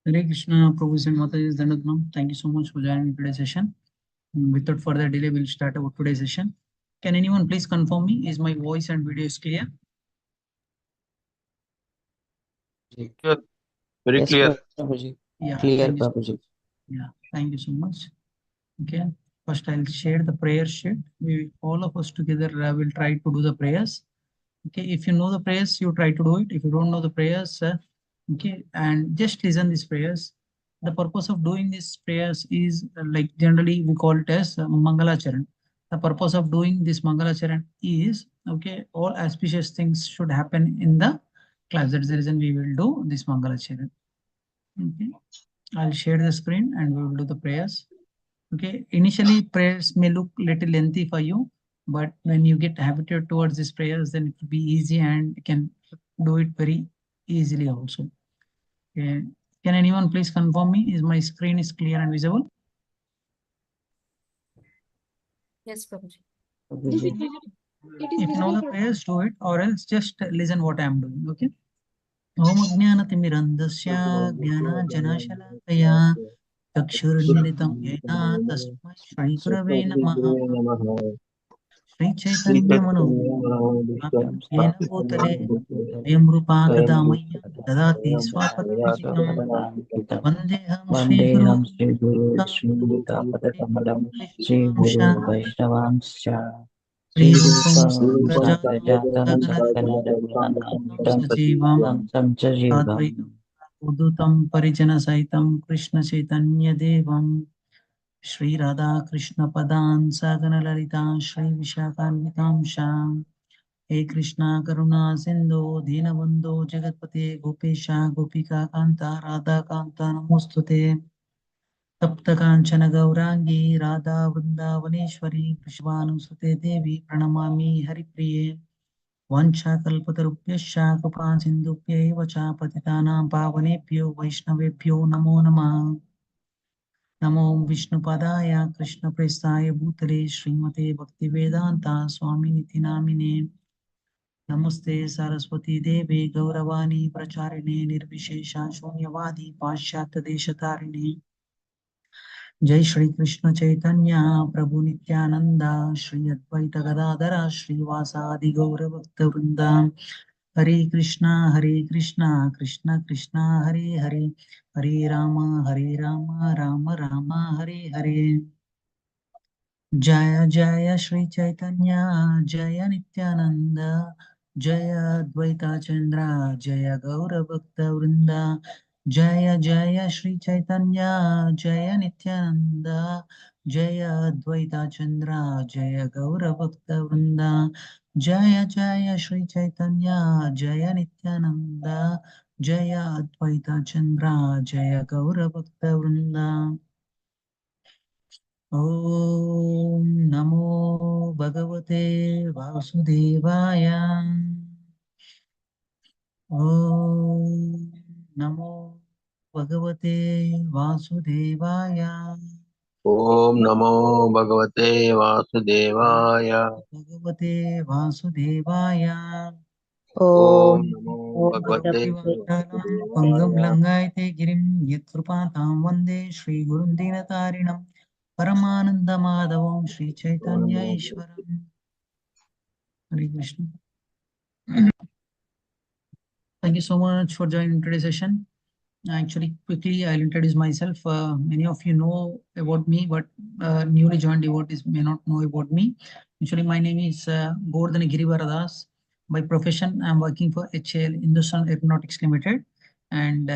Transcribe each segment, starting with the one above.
Hare Krishna, Prabhu's and Mataji's Dandatanam. Thank you so much for joining today's session. Without further delay, we'll start our today's session. Can anyone please confirm me? Is my voice and video is clear? Clear, very Yes, clear. Prabhuji. Yeah, Clear, thank you. Prabhuji. Yeah, thank you so much. Okay, first I'll share the prayer sheet. We all of us together will try to do the prayers. Okay, if you know the prayers, you try to do it. If you don't know the prayers, okay, and just listen these prayers. The purpose of doing these prayers is like generally we call it as Mangala Charan. The purpose of doing this Mangala Charan is okay, all auspicious things should happen in the class. That's the reason we will do this Mangala Charan. Okay, I'll share the screen and we will do the prayers. Okay, initially prayers may look little lengthy for you, but when you get habituated towards these prayers, then it will be easy and you can do it very easily also. Okay. Can anyone please confirm me? Is my screen is clear and visible? Yes, Prabhuji. Prabhuji. If you know the prayers, do it, or else just listen what I am doing. Okay. Om Ajnanatimirandasya Jnananjanashalakaya Chakshurmilitam Yena Tasmai Shri Gurave Namaha Shri Chaitanya Manovaram Yena Bhutale Swayam Rupa Kadamayyam Dadati Swapadamaham Vandeham Shri Guru Vandeham Sri Guru Vishnu Padakamalam Sri Guru Vaishnavanscha Shri Sri Rupam Rupam Sagrajatam Sagrajatam Saganadam Saganadam Sajivam Samsajivam Advaitam Udutam Parijana Saitam Krishna Chaitanya Devam Shri Radha Krishna Padan Sagana Lalita Shri Vishakanitam Sham He Krishna Karuna Sindhu Dinabandhu Jagatpate Gopesha Gopika Kanta Radha Kanta Namostute तप्त कांचन गौरांगी राधा वृंदावनेश्वरी वृषभानुसुते देवी प्रणमामि हरिप्रिये वंशाकल्पतरुभ्यश्च कृपा सिन्धुभ्यैव च पतितानां पावनेभ्यो वैष्णवेभ्यो नमो नमः नमो विष्णुपदाय कृष्णप्रेष्ठाय भूतले श्रीमते भक्तिवेदान्ता स्वामिनिति नामिने नमस्ते सरस्वती देवे गौरवाणी प्रचारिणे निर्विशेषा शून्यवादी पाश्चात्यदेशतारिणे जय श्री कृष्ण चैतन्य प्रभु नित्यानंद श्री अद्वैत गदाधर श्रीवासादि गौर भक्त वृंदा हरे कृष्णा कृष्ण कृष्णा हरे हरे हरे राम राम राम हरे हरे जय जय श्री चैतन्य जय नित्यानंद जय अद्वैता चंद्र जय गौर भक्त वृंदा जय जय श्री चैतन्य जय नित्यानंद जय अद्वैता चंद्र जय गौर भक्त वृंदा जय जय श्री चैतन्य जय नित्यानंद जय अद्वैता चंद्र जय गौर भक्त वृंदा ॐ नमो भगवते वासुदेवाय ॐ नमो भगवते वासुदेवाय Om Namo Bhagavate Vasudevaya. भगवते वासुदेवाय Om Namo Bhagavate भक्तिवेदान्तं पङ्गुं Vasudevaya. लङ्घयते गिरिं यत्कृपातां वन्दे श्रीगुरुं दीनतारिणं परमानन्दमाधवं श्रीचैतन्य ईश्वरम् हरे Krishna. Thank you so much for joining today's session. Actually, quickly, I'll introduce myself. Many of you know about me, but newly joined devotees may not know about me. Actually, my name is Govardhan Girivaradas. By profession, I'm working for HAL, Hindustan Aeronautics Limited. And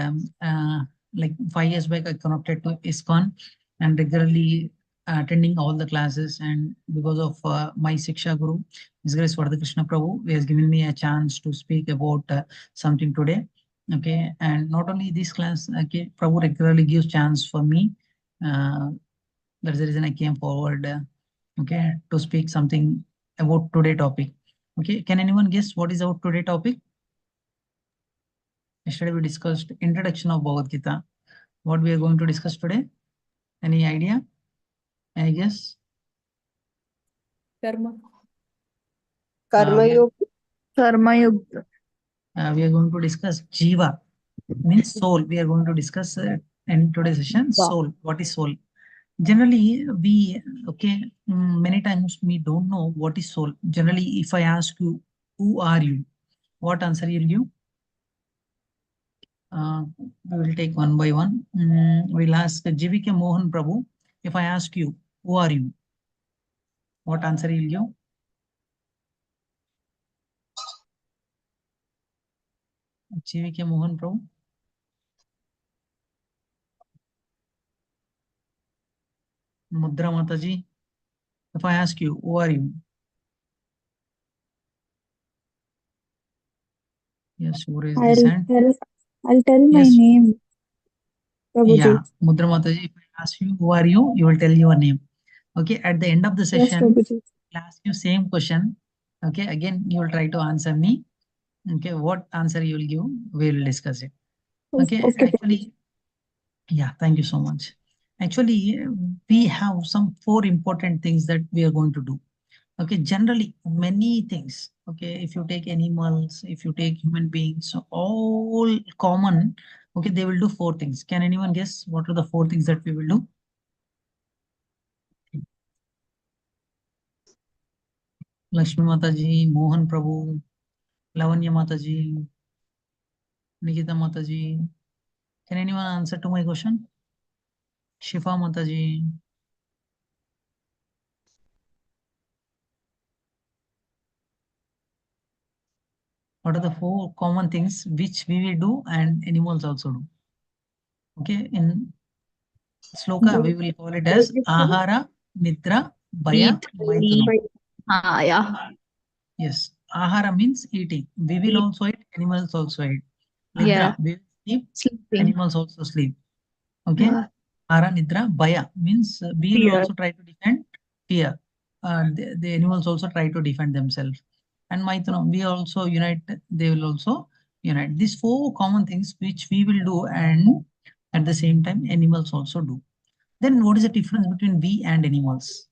like 5 years back, I connected to ISKCON and regularly attending all the classes. And because of my Siksha Guru, His Grace Vardha Krishna Prabhu, he has given me a chance to speak about something today. Okay, and not only this class, okay, Prabhu regularly gives chance for me. Uh, that's the reason I came forward, okay, to speak something about today topic. Okay, can anyone guess what is our today topic? Yesterday we discussed introduction of Bhagavad Gita. What we are going to discuss today? Any idea? Any guess? Karma. Karma we are- Yoga. Karma Yuga. we are going to discuss Jiva. means soul. We are going to discuss in today's session Yeah. soul. What is soul? Generally, we many times we don't know what is soul. Generally, if I ask you, who are you? What answer you'll give? We will take one by one. We'll ask JVK Mohan Prabhu. If I ask you, who are you? What answer you'll give? JVK Mohan Prabhu. Mudra Mataji. If I ask you, who are you? Yes, who raised this hand? I'll tell my Yes. name, Prabhuji. Yeah, Mudra Mataji, if I ask you, who are you? You will tell your name. Okay, at the end of the Yes, session, Prabhuji. I'll ask you same question. Okay, again, you will try to answer me. Okay, what answer you will give, we will discuss it. Okay, Okay, Prabhuji. actually, yeah, thank you so much. Actually, we have some 4 important things that we are going to do. Okay, generally, many things. Okay, if you take animals, if you take human beings, so all common. Okay, they will do 4 things. Can anyone guess what are the 4 things that we will do? Lakshmi Mataji, Mohan Prabhu, Lavanya Mataji, Nikita Mataji. Can anyone answer to my question? Shifa Mataji. What are the 4 common things which we will do and animals also do? Okay, in Sloka, we will call it as Ahara, Nidra, Bhaya, Eat, Maithunam. yeah. Yes, Ahara means eating. We will Eat. also eat, animals also eat. Yeah. Nidra, we will sleep, Sleeping. animals also sleep. Okay. Yeah. Ahara, Nidra, Bhaya means we will Fear. also try to defend fear. The animals also try to defend themselves. And Maithunam, we also unite, they will also unite. These 4 common things which we will do, and at the same time, animals also do. Then what is the difference between we and animals?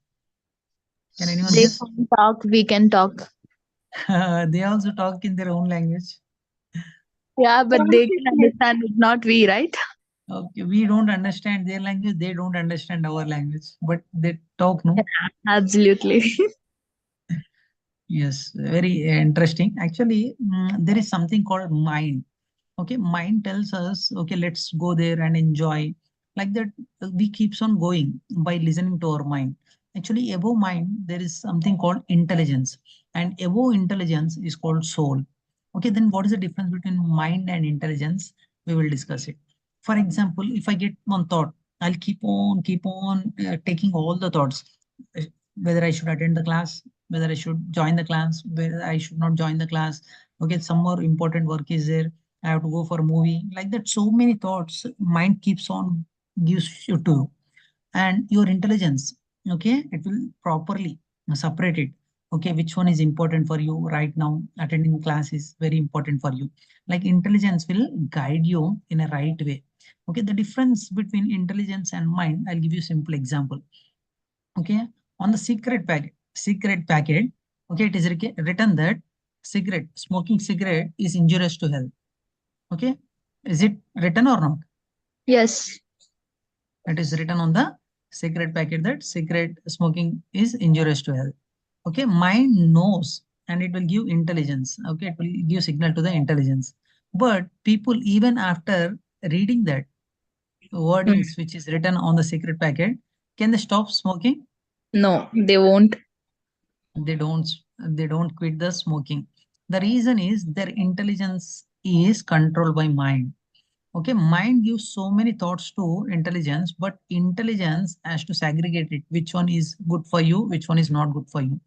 Can anyone They guess? can talk, we can talk. They also talk in their own language. Yeah, but they can understand it, not we, right? Okay, we don't understand their language, they don't understand our language, but they talk, no? Absolutely. Yes, very interesting. Actually, there is something called mind. Okay, mind tells us, okay, let's go there and enjoy. Like that, we keeps on going by listening to our mind. Actually, above mind, there is something called intelligence, and above intelligence is called soul. Okay, then what is the difference between mind and intelligence? We will discuss it. For example, if I get one thought, I'll keep on taking all the thoughts, uh, whether I should attend the class, whether I should join the class, whether I should not join the class. Okay, some more important work is there. I have to go for a movie. Like that, so many thoughts, mind keeps on gives you to, and your intelligence, okay, it will properly separate it. Okay, which one is important for you right now? Attending class is very important for you. Like intelligence will guide you in a right way. Okay, the difference between intelligence and mind, I'll give you a simple example. Okay, on the secret packet, okay, it is written that smoking cigarette is injurious to health. Okay, is it written or not? Yes. It is written on the cigarette packet that cigarette smoking is injurious to health. Okay, mind knows and it will give intelligence. Okay, it will give signal to the intelligence. But people, even after reading that wordings which is written on the cigarette packet, can they stop smoking? No, they won't. They don't quit the smoking. The reason is their intelligence is controlled by mind. Okay, mind gives so many thoughts to intelligence, but intelligence has to segregate it. Which one is good for you, which one is not good for you.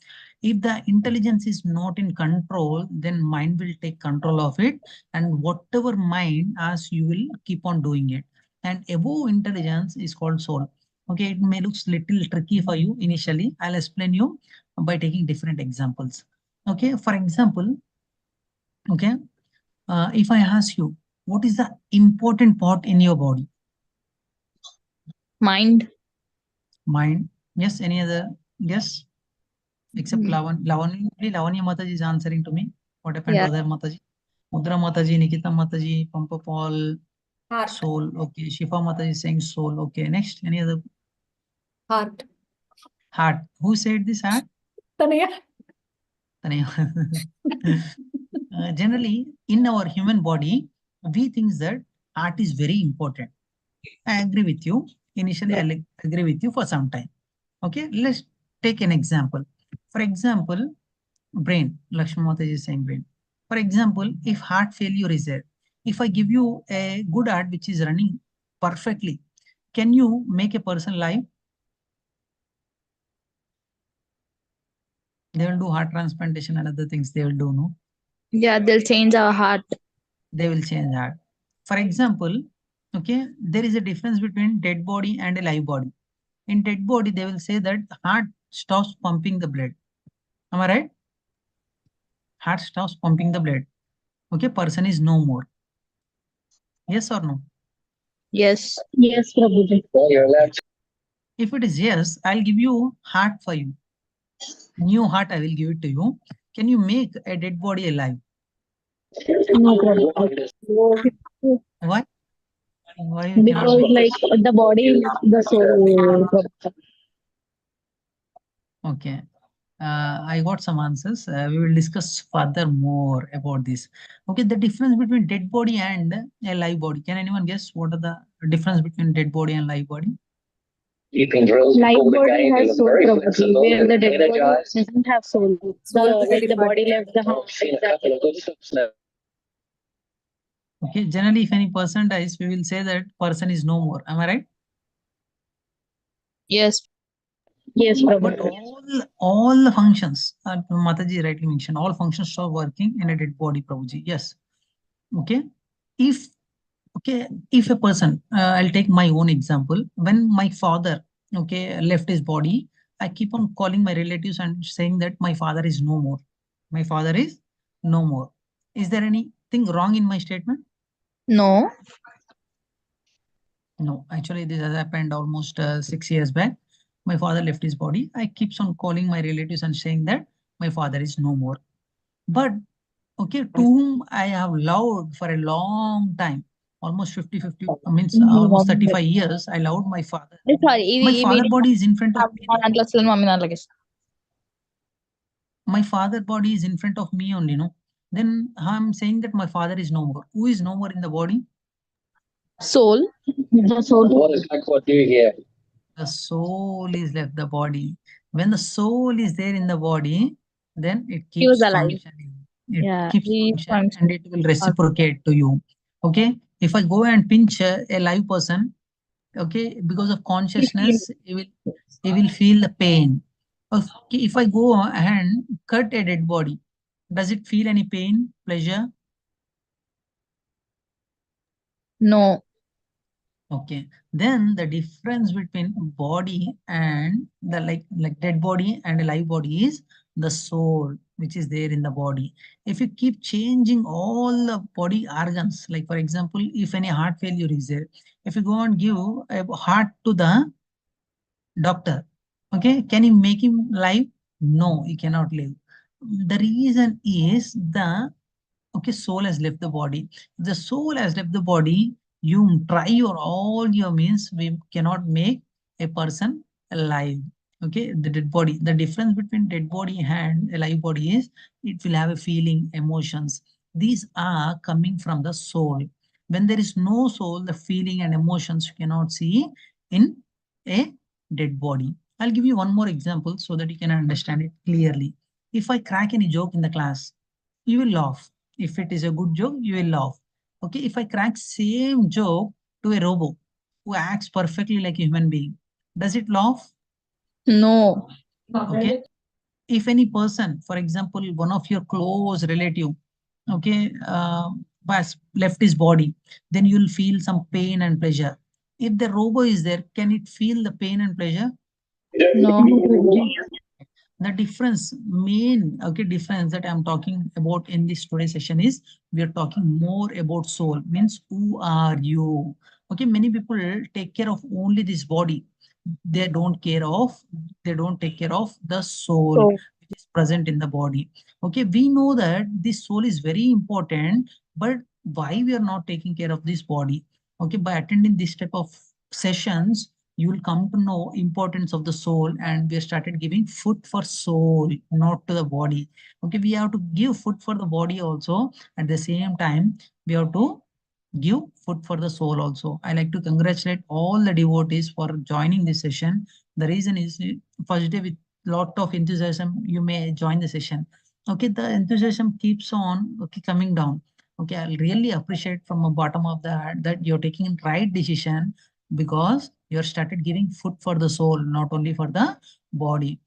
If the intelligence is not in control, then mind will take control of it. And whatever mind asks, you will keep on doing it. And above intelligence is called soul. Okay, it may look little tricky for you initially. I'll explain you by taking different examples. Okay, for example, okay, if I ask you, what is the important part in your body? Mind. Mind. Yes, any other guess? Except Mm. Lavanya Mataji is answering to me. What happened to Yeah. other Mataji? Mudra Mataji, Nikita Mataji, Pampa Paul, Heart. soul. Okay, Shifa Mataji saying soul. Okay, next, any other? Heart. Heart. Who said this heart? Tanaya. Generally, in our human body, we think that heart is very important. I agree with you. Initially, I'll agree with you for some time. Okay, let's take an example. For example, brain. Lakshmi Mataji is saying brain. For example, if heart failure is there, if I give you a good heart which is running perfectly, can you make a person live? They will do heart transplantation and other things they will do, no? Yeah, they'll change our heart. They will change heart. For example, okay, there is a difference between dead body and a live body. In dead body, they will say that heart stops pumping the blood. Am I right? Heart stops pumping the blood. Okay, person is no more. Yes or no? Yes. Yes, Prabhuji. If it is yes, I'll give you heart for you. New heart, I will give it to you. Can you make a dead body alive? No, Prabhuji. Why? Why you cannot Because make? like the body is the soul. Prabhuji. Okay. I got some answers. We will discuss further more about this. Okay, the difference between dead body and a live body. Can anyone guess what are the difference between dead body and live body? Life body has soul, Prabhuji, where the dead body doesn't have soul. Soul Like the departed. body left the heart. Okay, generally, if any person dies, we will say that person is no more. Am I right? Yes. Yes, But Prabhuji. all the functions, Mataji rightly mentioned, all functions stop working in a dead body, Prabhuji. Yes. Okay. If if a person, I'll take my own example. When my father, okay, left his body, I keep on calling my relatives and saying that my father is no more. My father is no more. Is there anything wrong in my statement? No. No, actually, this has happened almost 6 years back. My father left his body. I keeps on calling my relatives and saying that my father is no more. But okay, to whom I have loved for a long time, almost 50, means almost 35 years, I loved my father. Sorry, My father body is in front of me. My father body is in front of me only, no? Then I'm saying that my father is no more. Who is no more in the body? Soul. The soul. The soul is left the body. When the soul is there in the body, then it He was keeps alive. functioning. It Yeah. keeps He functioning and it will reciprocate to you. Okay. If I go and pinch a live person, okay, because of consciousness, he will feel the pain. Okay, if I go and cut a dead body, does it feel any pain, pleasure? No. Okay, then the difference between body and the like dead body and a live body is the soul which is there in the body. If you keep changing all the body organs, like for example, if any heart failure is there, if you go and give a heart to the doctor, okay, can you make him live? No, he cannot live. The reason is the okay, soul has left the body. If the soul has left the body, you try your all your means, we cannot make a person alive. Okay, the dead body. The difference between dead body and a live body is it will have a feeling, emotions. These are coming from the soul. When there is no soul, the feeling and emotions you cannot see in a dead body. I'll give you one more example so that you can understand it clearly. If I crack any joke in the class, you will laugh. If it is a good joke, you will laugh. Okay, if I crack same joke to a robot who acts perfectly like a human being, does it laugh? No. Okay. If any person, for example, one of your close relative, okay, has left his body, then you'll feel some pain and pleasure. If the robot is there, can it feel the pain and pleasure? No. The difference, main okay difference that I'm talking about in this today's session is we are talking more about soul, means who are you? Okay, many people take care of only this body. They don't take care of the soul, So is present in the body. Okay, we know that this soul is very important, but why we are not taking care of this body? Okay, by attending this type of sessions, you will come to know importance of the soul, and we have started giving food for soul, not to the body. Okay, we have to give food for the body also. At the same time, we have to give food for the soul also. I like to congratulate all the devotees for joining this session. The reason is first day with lot of enthusiasm, you may join the session. Okay, the enthusiasm keeps on coming down. Okay, I'll really appreciate from the bottom of the heart that you're taking right decision, because you're started giving food for the soul, not only for the body.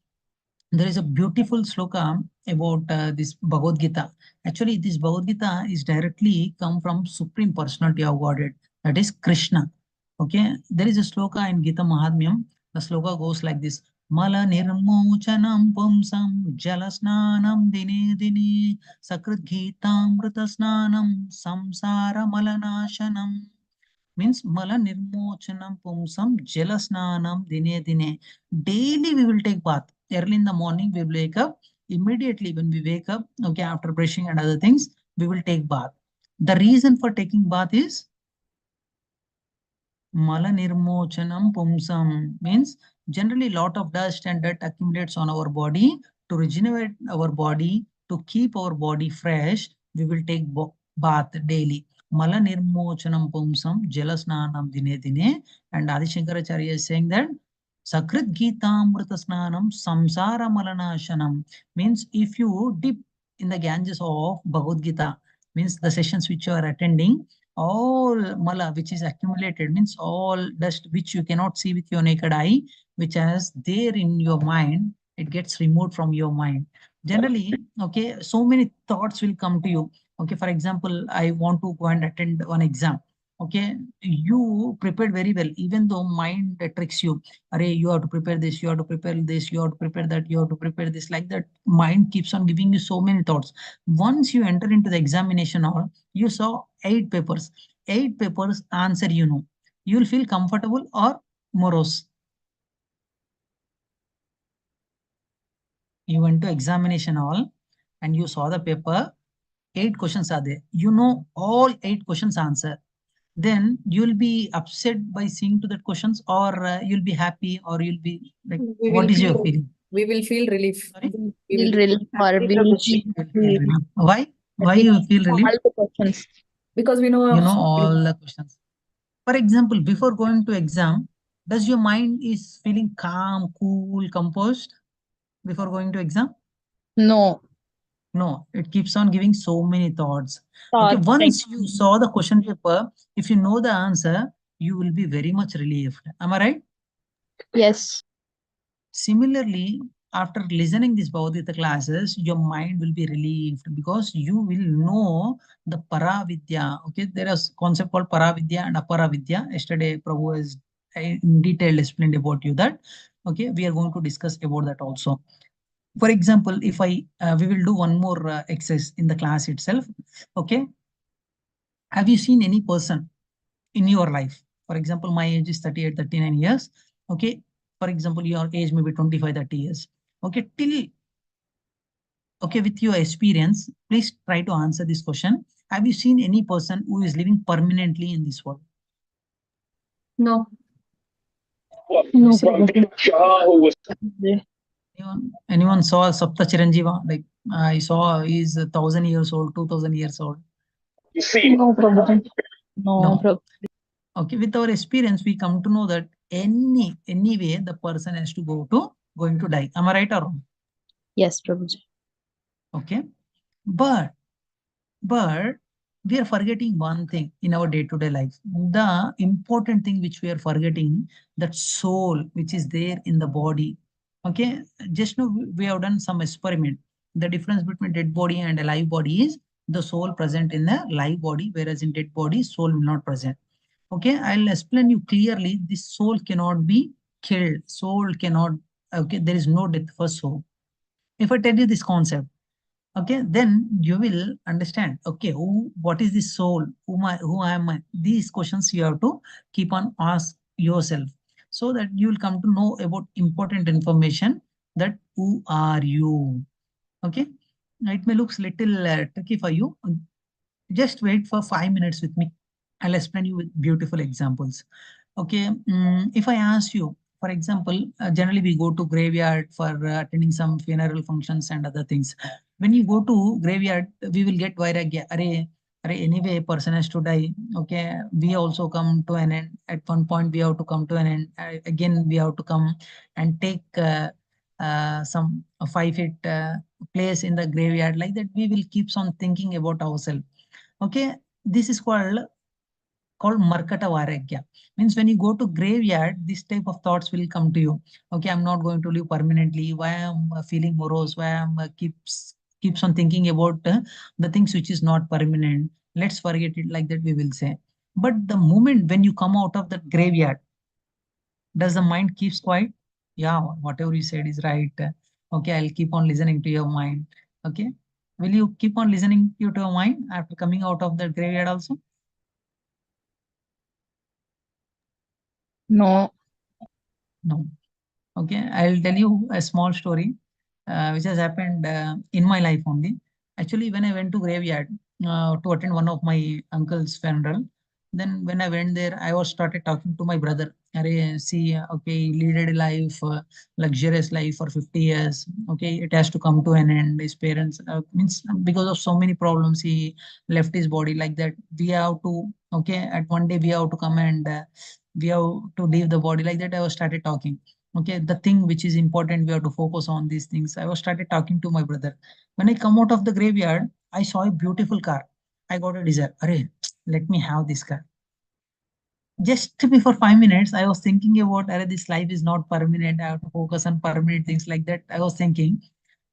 There is a beautiful sloka about this Bhagavad Gita. Actually, this Bhagavad Gita is directly come from Supreme Personality of Godhead, that is Krishna. Okay, there is a sloka in Gita Mahatmyam. The sloka goes like this: Mala nirmochanam pumsam jalasnanam dine dine sakrit ghitamrita snanam samsara malanashanam. Means mala nirmochanam pumsam jalasnanam dine dine. Daily we will take bath. Early in the morning we will wake up. Immediately when we wake up, okay, after brushing and other things, we will take bath. The reason for taking bath is Mala nirmochanam pumsam, means generally lot of dust and dirt accumulates on our body. To regenerate our body, to keep our body fresh, we will take bath daily. Mala nirmochanam pumsam jalasnanam dine dine. And Adi Shankaracharya is saying that Sakrit Gita Amrita Snanam Samsara Malanashanam, means if you dip in the Ganges of Bhagavad Gita, means the sessions which you are attending, all mala which is accumulated, means all dust which you cannot see with your naked eye, which is there in your mind, it gets removed from your mind. Generally, okay, so many thoughts will come to you. Okay, for example, I want to go and attend one exam. Okay, you prepared very well, even though mind tricks you. Array, you have to prepare this, you have to prepare this, you have to prepare that, you have to prepare this, like that. Mind keeps on giving you so many thoughts. Once you enter into the examination hall, you saw 8 papers. 8 papers answer, you will feel comfortable or morose. You went to examination hall and you saw the paper. 8 questions are there. You know all 8 questions answer. Then you'll be upset by seeing to that questions, or you'll be happy, or you'll be like, what is your feeling? We will feel relief. Sorry? We Feel will relief or Happy we'll Prabhuji. feel Why? Why we you know feel relief? all the questions. because we know You know all the questions. For example, before going to exam, does your mind is feeling calm, cool, composed before going to exam? No No, it keeps on giving so many thoughts. Okay, thoughts. once you saw the question paper, if you know the answer, you will be very much relieved. Am I right? Yes. Similarly, after listening these Bhagavad Gita classes, your mind will be relieved, because you will know the Paravidya. Okay, there is concept called Paravidya and Aparavidya. Yesterday, Prabhu has in detail explained about you that. Okay, we are going to discuss about that also. For example, if we will do one more exercise in the class itself. Okay, have you seen any person in your life? For example, my age is 38, 39 years. Okay, for example, your age may be 25, 30 years. Okay, with your experience, please try to answer this question. Have you seen any person who is living permanently in this world? no. No Prabhuji. Anyone saw Sapta Chiranjiva? Like I saw he's 1,000 years old, 2,000 years old. No Prabhuji. No. No. Okay, with our experience, we come to know that anyway the person has to going to die. Am I right or wrong? Yes, Prabhuji. Okay, but we are forgetting one thing in our day-to-day life. The important thing which we are forgetting, that soul which is there in the body. Okay, just now we have done some experiment. The difference between dead body and a live body is the soul present in the live body, whereas in dead body, soul will not present. Okay, I'll explain you clearly. This soul cannot be killed. Soul cannot, okay, there is no death for soul. If I tell you this concept, okay, then you will understand, okay, what is the soul? Who am I? These questions you have to keep on ask yourself, so that you will come to know about important information, that who are you? Okay, it may looks little tricky for you. Just wait for 5 minutes with me. I'll explain you with beautiful examples. Okay, if I ask you, for example, generally we go to graveyard for attending some funeral functions and other things. When you go to graveyard, we will get vairagya. Anyway, person has to die. Okay, we also come to an end. At one point, we have to come to an end. Again, we have to come and take some 5 feet place in the graveyard. Like that, we will keep on thinking about ourselves. Okay, this is called Markata Varagya. Means when you go to graveyard, this type of thoughts will come to you. Okay, I'm not going to live permanently. Why I'm feeling morose? Why I'm keeps on thinking about the things which is not permanent. Let's forget it, like that we will say. But the moment when you come out of the graveyard, does the mind keeps quiet? Yeah, whatever you said is right. Okay, I'll keep on listening to your mind. Okay, will you keep on listening to your mind after coming out of the graveyard also? No. No. Okay, I'll tell you a small story which has happened in my life only. Actually, when I went to graveyard to attend one of my uncle's funeral, then when I went there, I was started talking to my brother. Arey, see, okay, he led a life, luxurious life for 50 years. Okay, it has to come to an end. His parents, means because of so many problems, he left his body like that. We have to, okay, at one day we have to come and we have to leave the body like that. I was started talking. Okay, the thing which is important, we have to focus on these things. I was started talking to my brother. When I come out of the graveyard, I saw a beautiful car. I got a desire. Arey, let me have this car. Just before 5 minutes, I was thinking about, Arey, this life is not permanent. I have to focus on permanent things like that. I was thinking.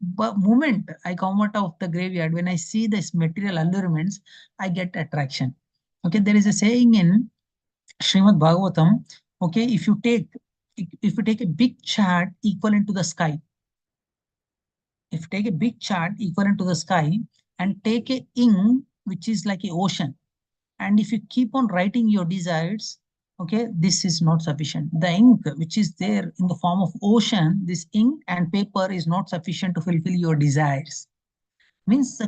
But moment I come out of the graveyard, when I see this material allurements, I get attraction. Okay, there is a saying in Srimad Bhagavatam. Okay, if you take a big chart equivalent to the sky, if you take a big chart equivalent to the sky and take a ink which is like a ocean, and if you keep on writing your desires, okay, this is not sufficient. The ink which is there in the form of ocean, this ink and paper is not sufficient to fulfill your desires. Means the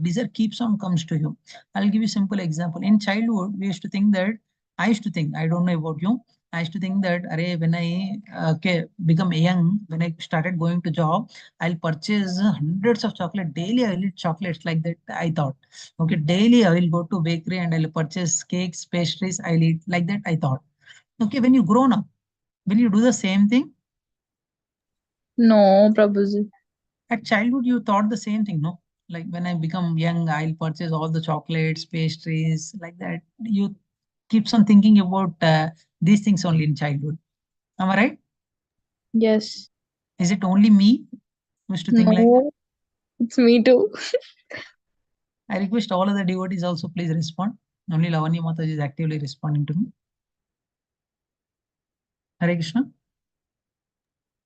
desire keeps on comes to you. I'll give you a simple example. In childhood, we used to think that, I used to think, I don't know about you, I used to think that, array, when I okay, become young, when I started going to job, I'll purchase hundreds of chocolate daily. I'll eat chocolates like that. I thought, okay, daily I will go to bakery and I'll purchase cakes, pastries. I'll eat like that. I thought, okay, when you grown up, will you do the same thing? No, Prabhuji. At childhood, you thought the same thing, no? Like when I become young, I'll purchase all the chocolates, pastries, like that. You keeps on thinking about these things only in childhood. Am I right? Yes. Is it only me who used to think like that? No, it's me too. I request all other devotees also please respond. Only Lavanya Mataji is actively responding to me. Hare Krishna.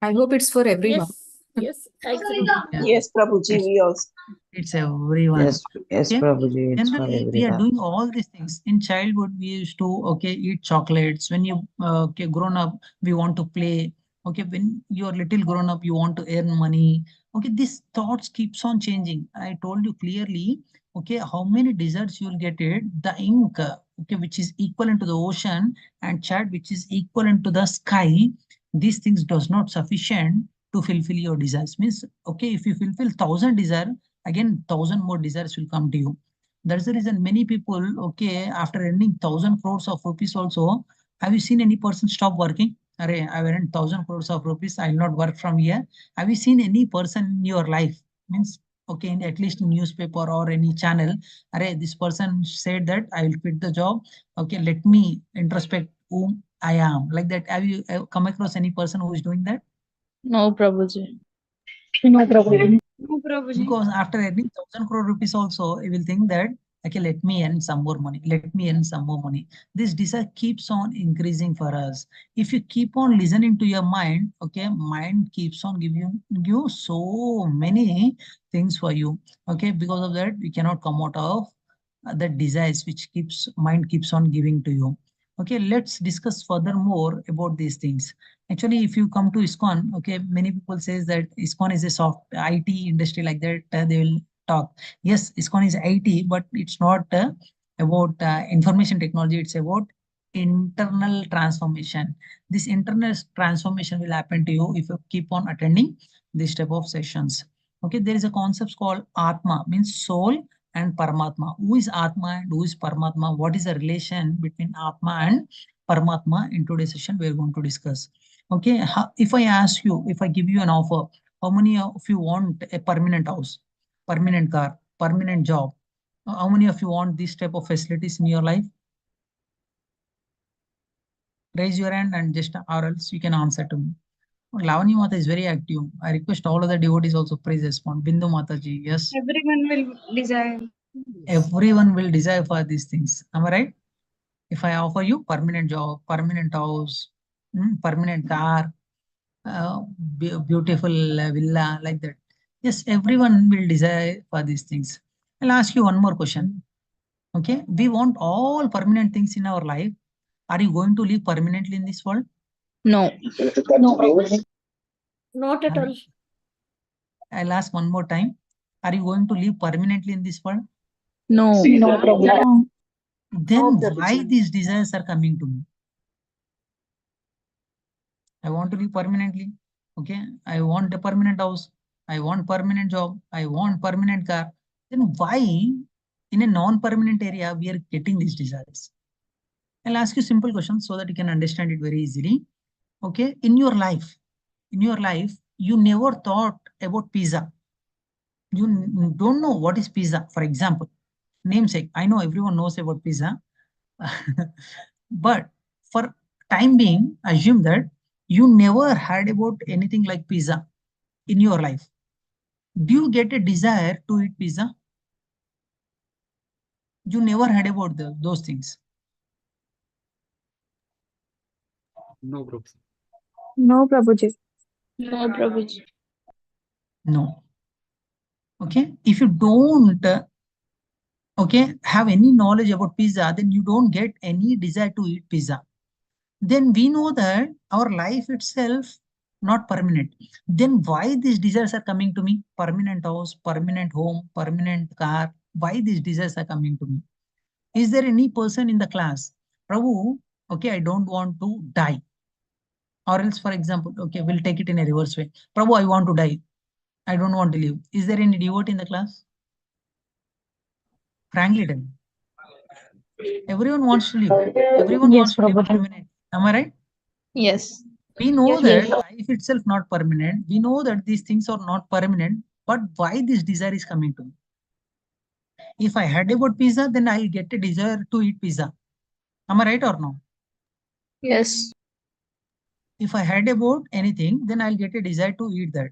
I hope it's for everyone. Yes, absolutely. Yeah, Yes, Prabhuji, it's, we also. it's everyone. Yes, Okay. Prabhuji, it's for Generally, we are everyone. doing all these things. In childhood, we used to, okay, eat chocolates. When you okay, grown up, we want to play. Okay, when you're little grown up, you want to earn money. Okay, these thoughts keeps on changing. I told you clearly, okay, how many desserts you'll get it. The ink, okay, which is equivalent to the ocean, and chat, which is equivalent to the sky. These things does not sufficient to fulfill your desires. Means, okay, if you fulfill 1,000 desire, again 1,000 more desires will come to you. That's the reason many people, okay, after earning 1,000 crores of rupees also, have you seen any person stop working? Array, I've earned 1,000 crores of rupees, I'll not work from here. Have you seen any person in your life? Means, okay, in, at least in newspaper or any channel, array, this person said that I will quit the job. Okay, let me introspect whom I am. Like that, have you come across any person who is doing that? No, Prabhuji. No problem. No, Prabhuji. Because after earning 1,000 crore rupees also, you will think that, okay, let me earn some more money. Let me earn some more money. This desire keeps on increasing for us. If you keep on listening to your mind, okay, mind keeps on giving you so many things for you. Okay, because of that, we cannot come out of the desires which keeps mind keeps on giving to you. Okay, let's discuss furthermore about these things. Actually, if you come to ISKCON, okay, many people says that ISKCON is a soft IT industry like that. They will talk. Yes, ISKCON is IT, but it's not about information technology. It's about internal transformation. This internal transformation will happen to you if you keep on attending this type of sessions. Okay, there is a concept called Atma, means soul, and Paramatma. Who is Atma and who is Paramatma? What is the relation between Atma and Paramatma? In today's session, we are going to discuss. Okay, if I ask you, if I give you an offer, how many of you want a permanent house, permanent car, permanent job? How many of you want this type of facilities in your life? Raise your hand and just, or else you can answer to me. Lavani Mata is very active. I request all of the devotees also please respond. Bindu Mataji, yes. Everyone will desire. Everyone will desire for these things. Am I right? If I offer you permanent job, permanent house, permanent car, beautiful villa, like that. Yes, everyone will desire for these things. I'll ask you one more question. Okay, we want all permanent things in our life. Are you going to live permanently in this world? No. Not at all. I'll ask one more time. Are you going to live permanently in this world? No. No problem. Then why these desires are coming to me? I want to live permanently. Okay. I want a permanent house. I want permanent job. I want permanent car. Then why in a non-permanent area we are getting these desires? I'll ask you simple questions so that you can understand it very easily. Okay. In your life, you never thought about pizza. You don't know what is pizza. For example, namesake. I know everyone knows about pizza. But for time being, assume that you never heard about anything like pizza in your life. Do you get a desire to eat pizza? You never heard about those things. No, Prabhuji. No, Prabhuji. No. Okay. If you don't okay, have any knowledge about pizza, then you don't get any desire to eat pizza. Then we know that our life itself not permanent. Then why these desires are coming to me? Permanent house, permanent home, permanent car. Why these desires are coming to me? Is there any person in the class, Prabhu, okay, I don't want to die. Or else, for example, okay, we'll take it in a reverse way. Prabhu, I want to die. I don't want to live. Is there any devotee in the class? Frankly tell me. Everyone wants to live. Everyone Yes, wants to live Prabhuji. permanent. Am I right? Yes. We know Yes. that life itself not permanent. We know that these things are not permanent. But why this desire is coming to me? If I heard about pizza, then I'll get a desire to eat pizza. Am I right or no? Yes. If I heard about anything, then I'll get a desire to eat that.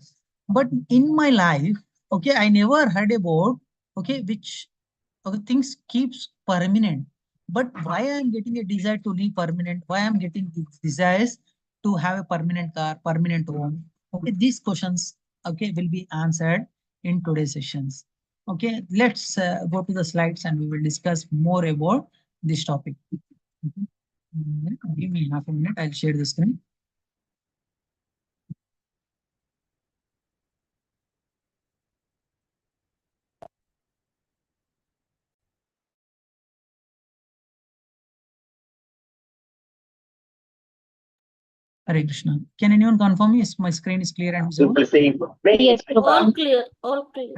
But in my life, okay, I never heard about, okay, which things keeps permanent. But why I'm getting a desire to live permanent? Why I'm getting these desires to have a permanent car, permanent home? Okay, these questions, okay, will be answered in today's sessions. Okay, let's go to the slides and we will discuss more about this topic. Okay. Give me half a minute. I'll share the screen. Hare Krishna. Can anyone confirm me? My screen is clear and visible? Yes, All Prabhuji. clear. All clear.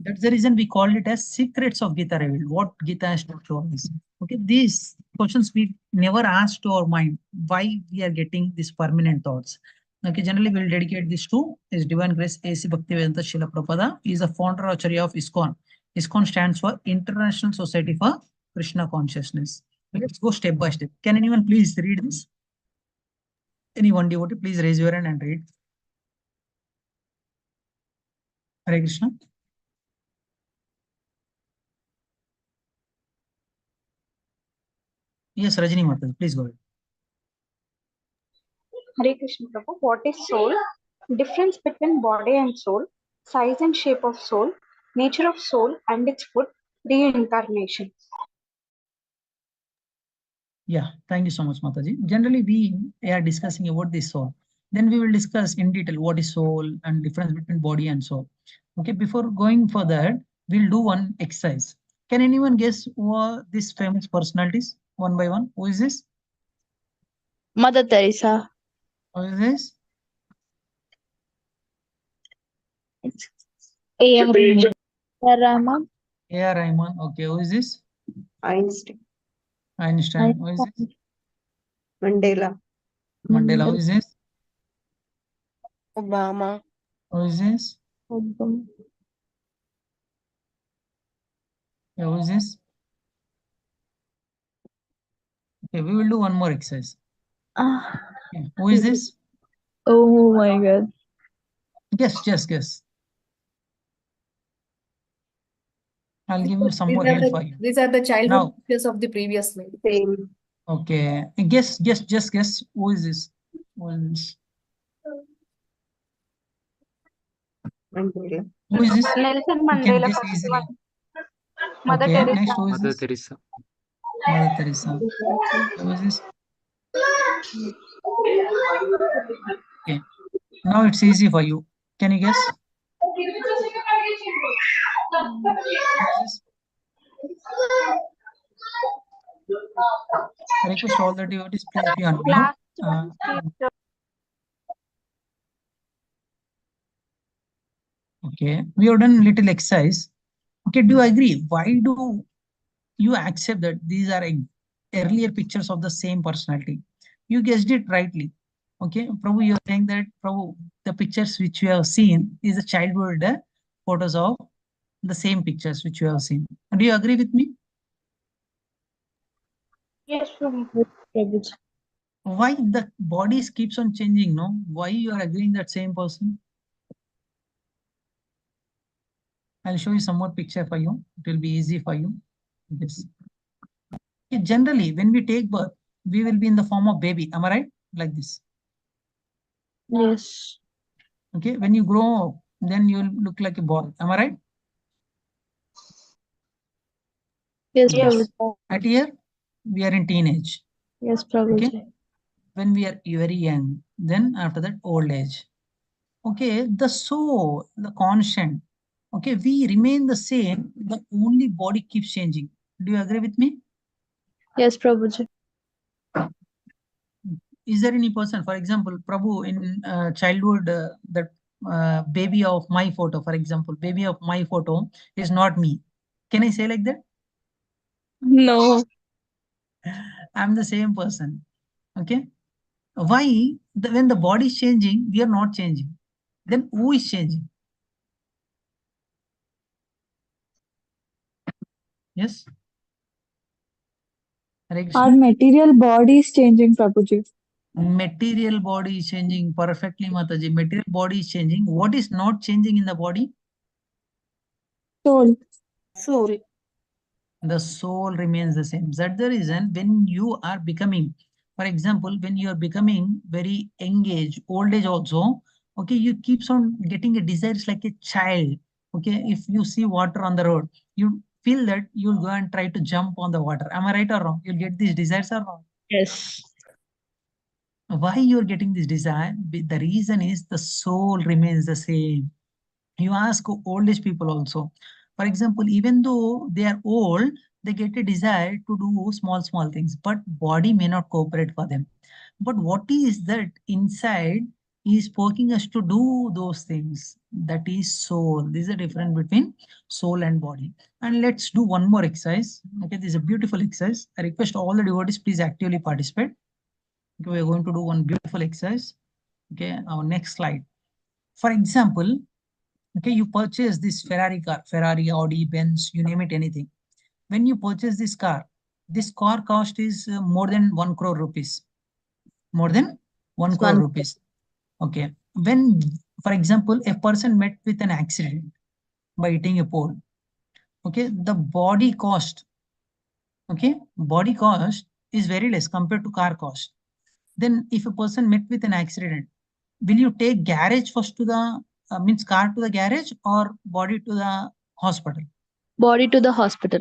That's the reason we call it as secrets of Gita revealed. What Gita has to show us. Okay, these questions we never ask to our mind. Why we are getting these permanent thoughts? Okay, generally we'll dedicate this to His Divine Grace A.C. Bhaktivedanta Srila Prabhupada. He is the founder Acharya of ISKCON. ISKCON stands for International Society for Krishna Consciousness. Let's go step by step. Can anyone please read this? Anyone devotee, please raise your hand and read. Hare Krishna. Yes, Rajini Mata, please go ahead. Hare Krishna Prabhu. What is soul? Difference between body and soul, size and shape of soul, nature of soul and its food, reincarnation. Yeah, thank you so much, Mataji. Generally, we are discussing about the soul. Then we will discuss in detail what is soul and difference between body and soul. Okay, before going further, we'll do one exercise. Can anyone guess who these famous personalities one by one? Who is this? Mother Teresa. Who is this? It's A.R. Rahman. A.R. Rahman. Okay, who is this? Einstein. Einstein. Who is this? Mandela. Mandela. Who is this? Obama. Who is this? Yeah, who is this? Okay, we will do one more exercise. Ah, Okay, who is this? oh my God. Guess, just guess. I'll give you some These more are help for the you. these are the childhood Now, pictures of the previous life. Same. okay, guess, just guess. Who is this? Who is this? Mandela. Who is this? Nelson You can Mandela, guess first easily. one. Mother Okay, Teresa. next, who is Mother this? Teresa. Mother Teresa. Who is this? Okay, now it's easy for you. Can you guess? Who is this? I request all the devotees, please be on mute. Last Uh, one is okay, we have done little exercise. Okay, do you agree? Why do you accept that these are earlier pictures of the same personality? You guessed it rightly. Okay, Prabhu, you're saying that Prabhu, the pictures which you have seen is the childhood photos of the same pictures which you have seen. Do you agree with me? yes, Prabhu. Prabhuji. Why the bodies keeps on changing? No, why you are agreeing that same person? I'll show you some more picture for you. It will be easy for you. Yes. Okay, generally, when we take birth, we will be in the form of baby. Am I right? Like this. Yes. Okay, when you grow up, then you will look like a boy. Am I right? Yes, Yes. Prabhuji. At here, we are in teenage. Yes, Okay. Prabhuji. When we are very young, then after that, old age. Okay, the soul, the conscience. Okay, we remain the same. The only body keeps changing. Do you agree with me? Yes, Prabhuji. Is there any person, for example, Prabhu, in childhood, that baby of my photo, for example, baby of my photo is not me. Can I say like that? No. I'm the same person. Okay. Why? When the body is changing, we are not changing. Then who is changing? Yes. Hare Our Krishna. material body is changing, Prabhuji. Material body is changing perfectly, Mataji. Material body is changing. What is not changing in the body? Soul. Soul. The soul remains the same. That's the reason when you are becoming, for example, when you are becoming very young age, old age also, okay, you keeps on getting a desires like a child. Okay, if you see water on the road, you feel that you'll go and try to jump on the water. Am I right or wrong? You'll get these desires or wrong? Yes. Why you're getting this desire? The reason is the soul remains the same. You ask old age people also. For example, even though they are old, they get a desire to do small things, but body may not cooperate for them. But what is that inside is poking us to do those things? That is soul. This is the difference between soul and body. And let's do one more exercise. Okay, this is a beautiful exercise. I request all the devotees, please actively participate. Okay, we are going to do one beautiful exercise. Okay, our next slide. For example, okay, you purchase this Ferrari car, Ferrari, Audi, Benz, you name it, anything. When you purchase this car cost is more than 1 crore rupees. More than 1 crore One. rupees. Okay. When, for example, a person met with an accident by hitting a pole, okay, the body cost, okay, body cost is very less compared to car cost. Then if a person met with an accident, will you take garage first to the, means car to the garage or body to the hospital? Body to the hospital.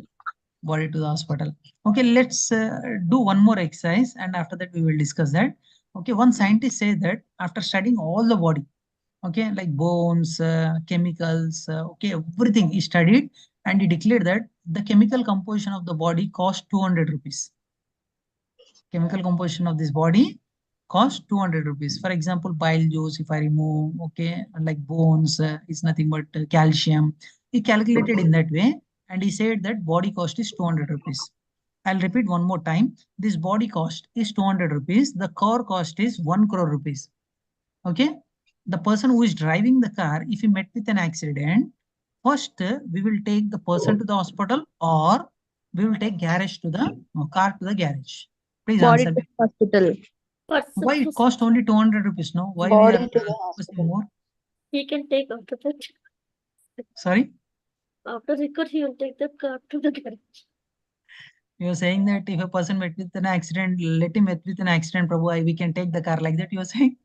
body to the hospital. Okay, let's do one more exercise, and after that we will discuss that. Okay, one scientist said that after studying all the body, okay, like bones, chemicals, okay, everything he studied, and he declared that the chemical composition of the body cost 200 rupees. Chemical composition of this body cost 200 rupees. For example, bile juice, if I remove, okay, like bones, is nothing but calcium. He calculated in that way, and he said that body cost is 200 rupees. I'll repeat one more time. This body cost is 200 rupees. The car cost is 1 crore rupees. Okay. The person who is driving the car, if he met with an accident, first we will take the person to the hospital, or we will take garage to the car to the garage. Please Body answer to me. hospital. Why it cost only 200 rupees? No, why we are Body to the costing more? He can take after that. Sorry, After record, he will take the car to the garage. you are saying that if a person met with an accident, let him met with an accident, Prabhu, we can take the car, like that you are saying?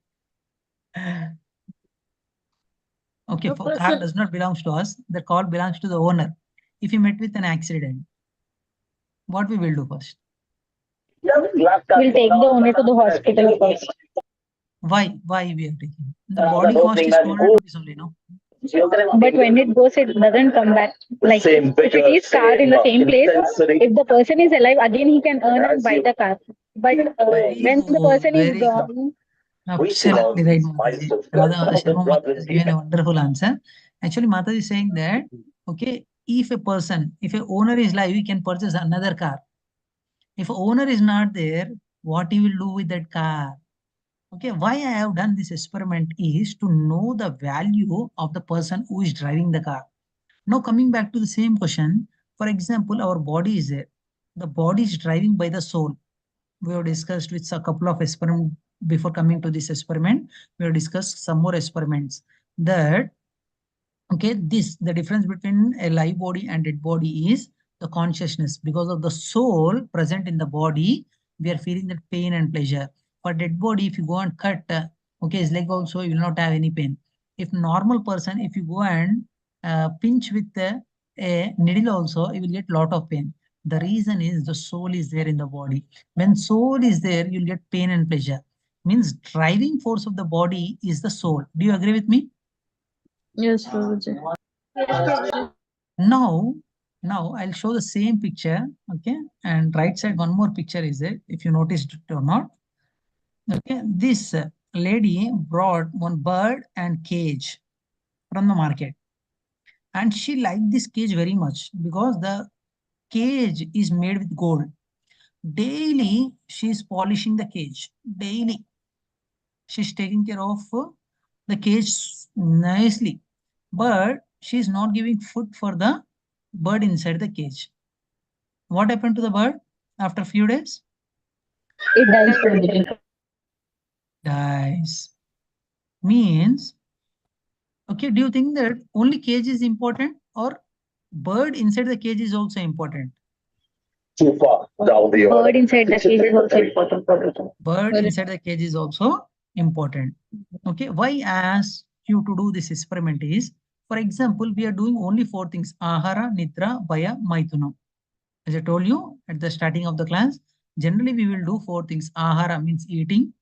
Okay, No for car person. does not belongs to us. The car belongs to the owner. If he met with an accident, what we will do first? We'll take the owner to the hospital first. Why? Why we are taking? The body cost is 200 rupees only, no? But when it goes, it doesn't come back. Like if it is car in the same place, if the person is alive, again he can earn and buy the car. But Very when the good, person is very good. gone, Absolutely right, Mataji. Radha Sharma Mataji has given a wonderful answer. Actually, Mataji is saying that, okay, if a person, if a owner is live, he can purchase another car. If owner is not there, what he will do with that car? Okay, why I have done this experiment is to know the value of the person who is driving the car. Now coming back to the same question, for example, our body is there. The body is driving by the soul. We have discussed with a couple of experiments before coming to this experiment. We have discussed some more experiments that, okay, the difference between a live body and dead body is the consciousness. Because of the soul present in the body, we are feeling that pain and pleasure. For dead body, if you go and cut, okay, his leg also, you will not have any pain. If normal person, if you go and pinch with a needle also, you will get lot of pain. The reason is the soul is there in the body. When soul is there, you'll get pain and pleasure. Means driving force of the body is the soul. Do you agree with me? Yes, Prabhuji. Now, I'll show the same picture, okay? And right side, one more picture is there, if you noticed it or not. Okay, this lady brought one bird and cage from the market. And she liked this cage very much because the cage is made with gold. Daily, she is polishing the cage. Daily, she's taking care of the cage nicely. But she's not giving food for the bird inside the cage. What happened to the bird after a few days? it dies, Prabhuji. Dies. Means, okay, do you think that only cage is important, or bird inside the cage is also important? Bird inside the cage is also important, Prabhuji. Bird inside the cage is also important. Okay, why I asked you to do this experiment is, for example, we are doing only 4 things: ahara, nidra, bhaya, maithunam. As I told you at the starting of the class, generally we will do 4 things. Ahara means eating.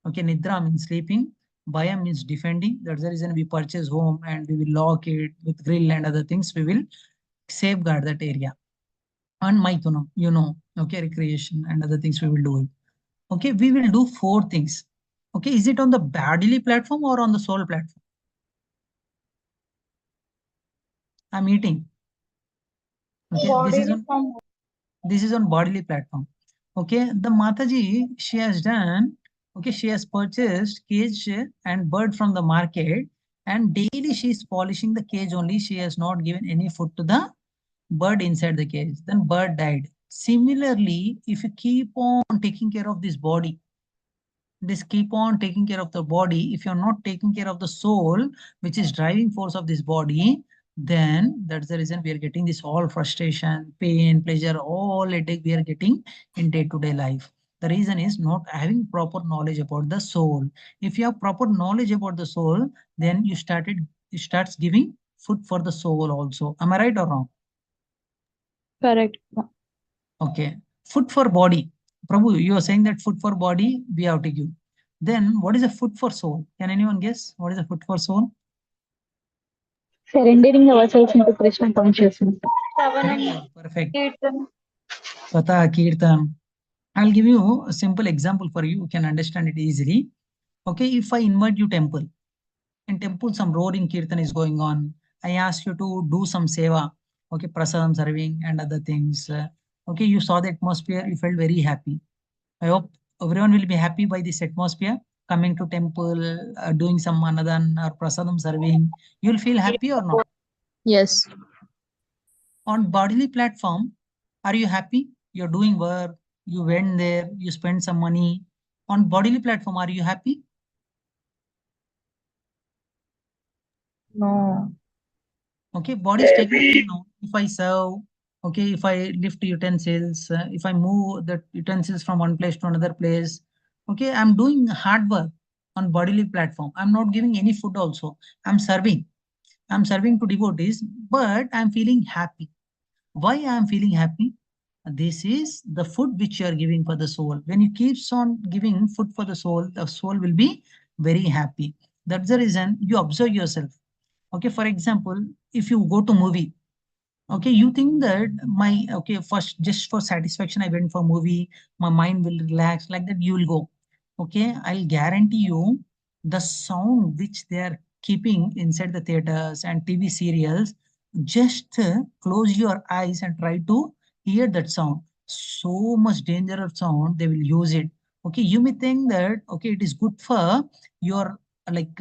Okay, nidra means sleeping. Bhaya means defending. That's the reason we purchase home and we will lock it with grill and other things. We will safeguard that area. And maithunam, you know, okay, recreation and other things we will do it. Okay, we will do 4 things. Okay, is it on the bodily platform or on the soul platform? I'm eating. Okay, this is on bodily platform. Okay, the Mataji, she has done, okay, she has purchased cage and bird from the market, and daily she is polishing the cage only. She has not given any food to the bird inside the cage. Then bird died. Similarly, if you keep on taking care of this body, keep on taking care of the body, if you're not taking care of the soul, which is driving force of this body, then that's the reason we are getting this all frustration, pain, pleasure, all headache we are getting in day-to-day life. The reason is not having proper knowledge about the soul. If you have proper knowledge about the soul, then you starts giving food for the soul also. Am I right or wrong? Correct. Okay. Food for body. Prabhu, you are saying that food for body we have to give. Then what is a food for soul? Can anyone guess what is a food for soul? Surrendering ourselves into Krishna consciousness. Very Savanam, good. Perfect. Kirtan. Katha, Kirtan. I'll give you a simple example for you. You can understand it easily. Okay, if I invite you temple, in temple some roaring kirtan is going on. I ask you to do some seva. Okay, prasadam serving and other things. Okay, you saw the atmosphere, you felt very happy. I hope everyone will be happy by this atmosphere. Coming to temple, doing some anadan or prasadam serving, you'll feel happy or not? Yes. On bodily platform, are you happy? You're doing work, you went there, you spend some money. On bodily platform, are you happy? No. Okay, body is taking care now. If I serve, okay, if I lift utensils, if I move the utensils from one place to another place, okay, I'm doing hard work on bodily platform. I'm not giving any food also. I'm serving. I'm serving to devotees, but I'm feeling happy. Why I'm feeling happy? This is the food which you are giving for the soul. When you keeps on giving food for the soul will be very happy. That's the reason you observe yourself. Okay, for example, if you go to movie, okay, you think that my okay first just for satisfaction I went for movie, my mind will relax like that you will go. Okay, I'll guarantee you the sound which they are keeping inside the theaters and TV serials, just close your eyes and try to hear that sound. So much dangerous sound they will use it. Okay, you may think that okay it is good for your like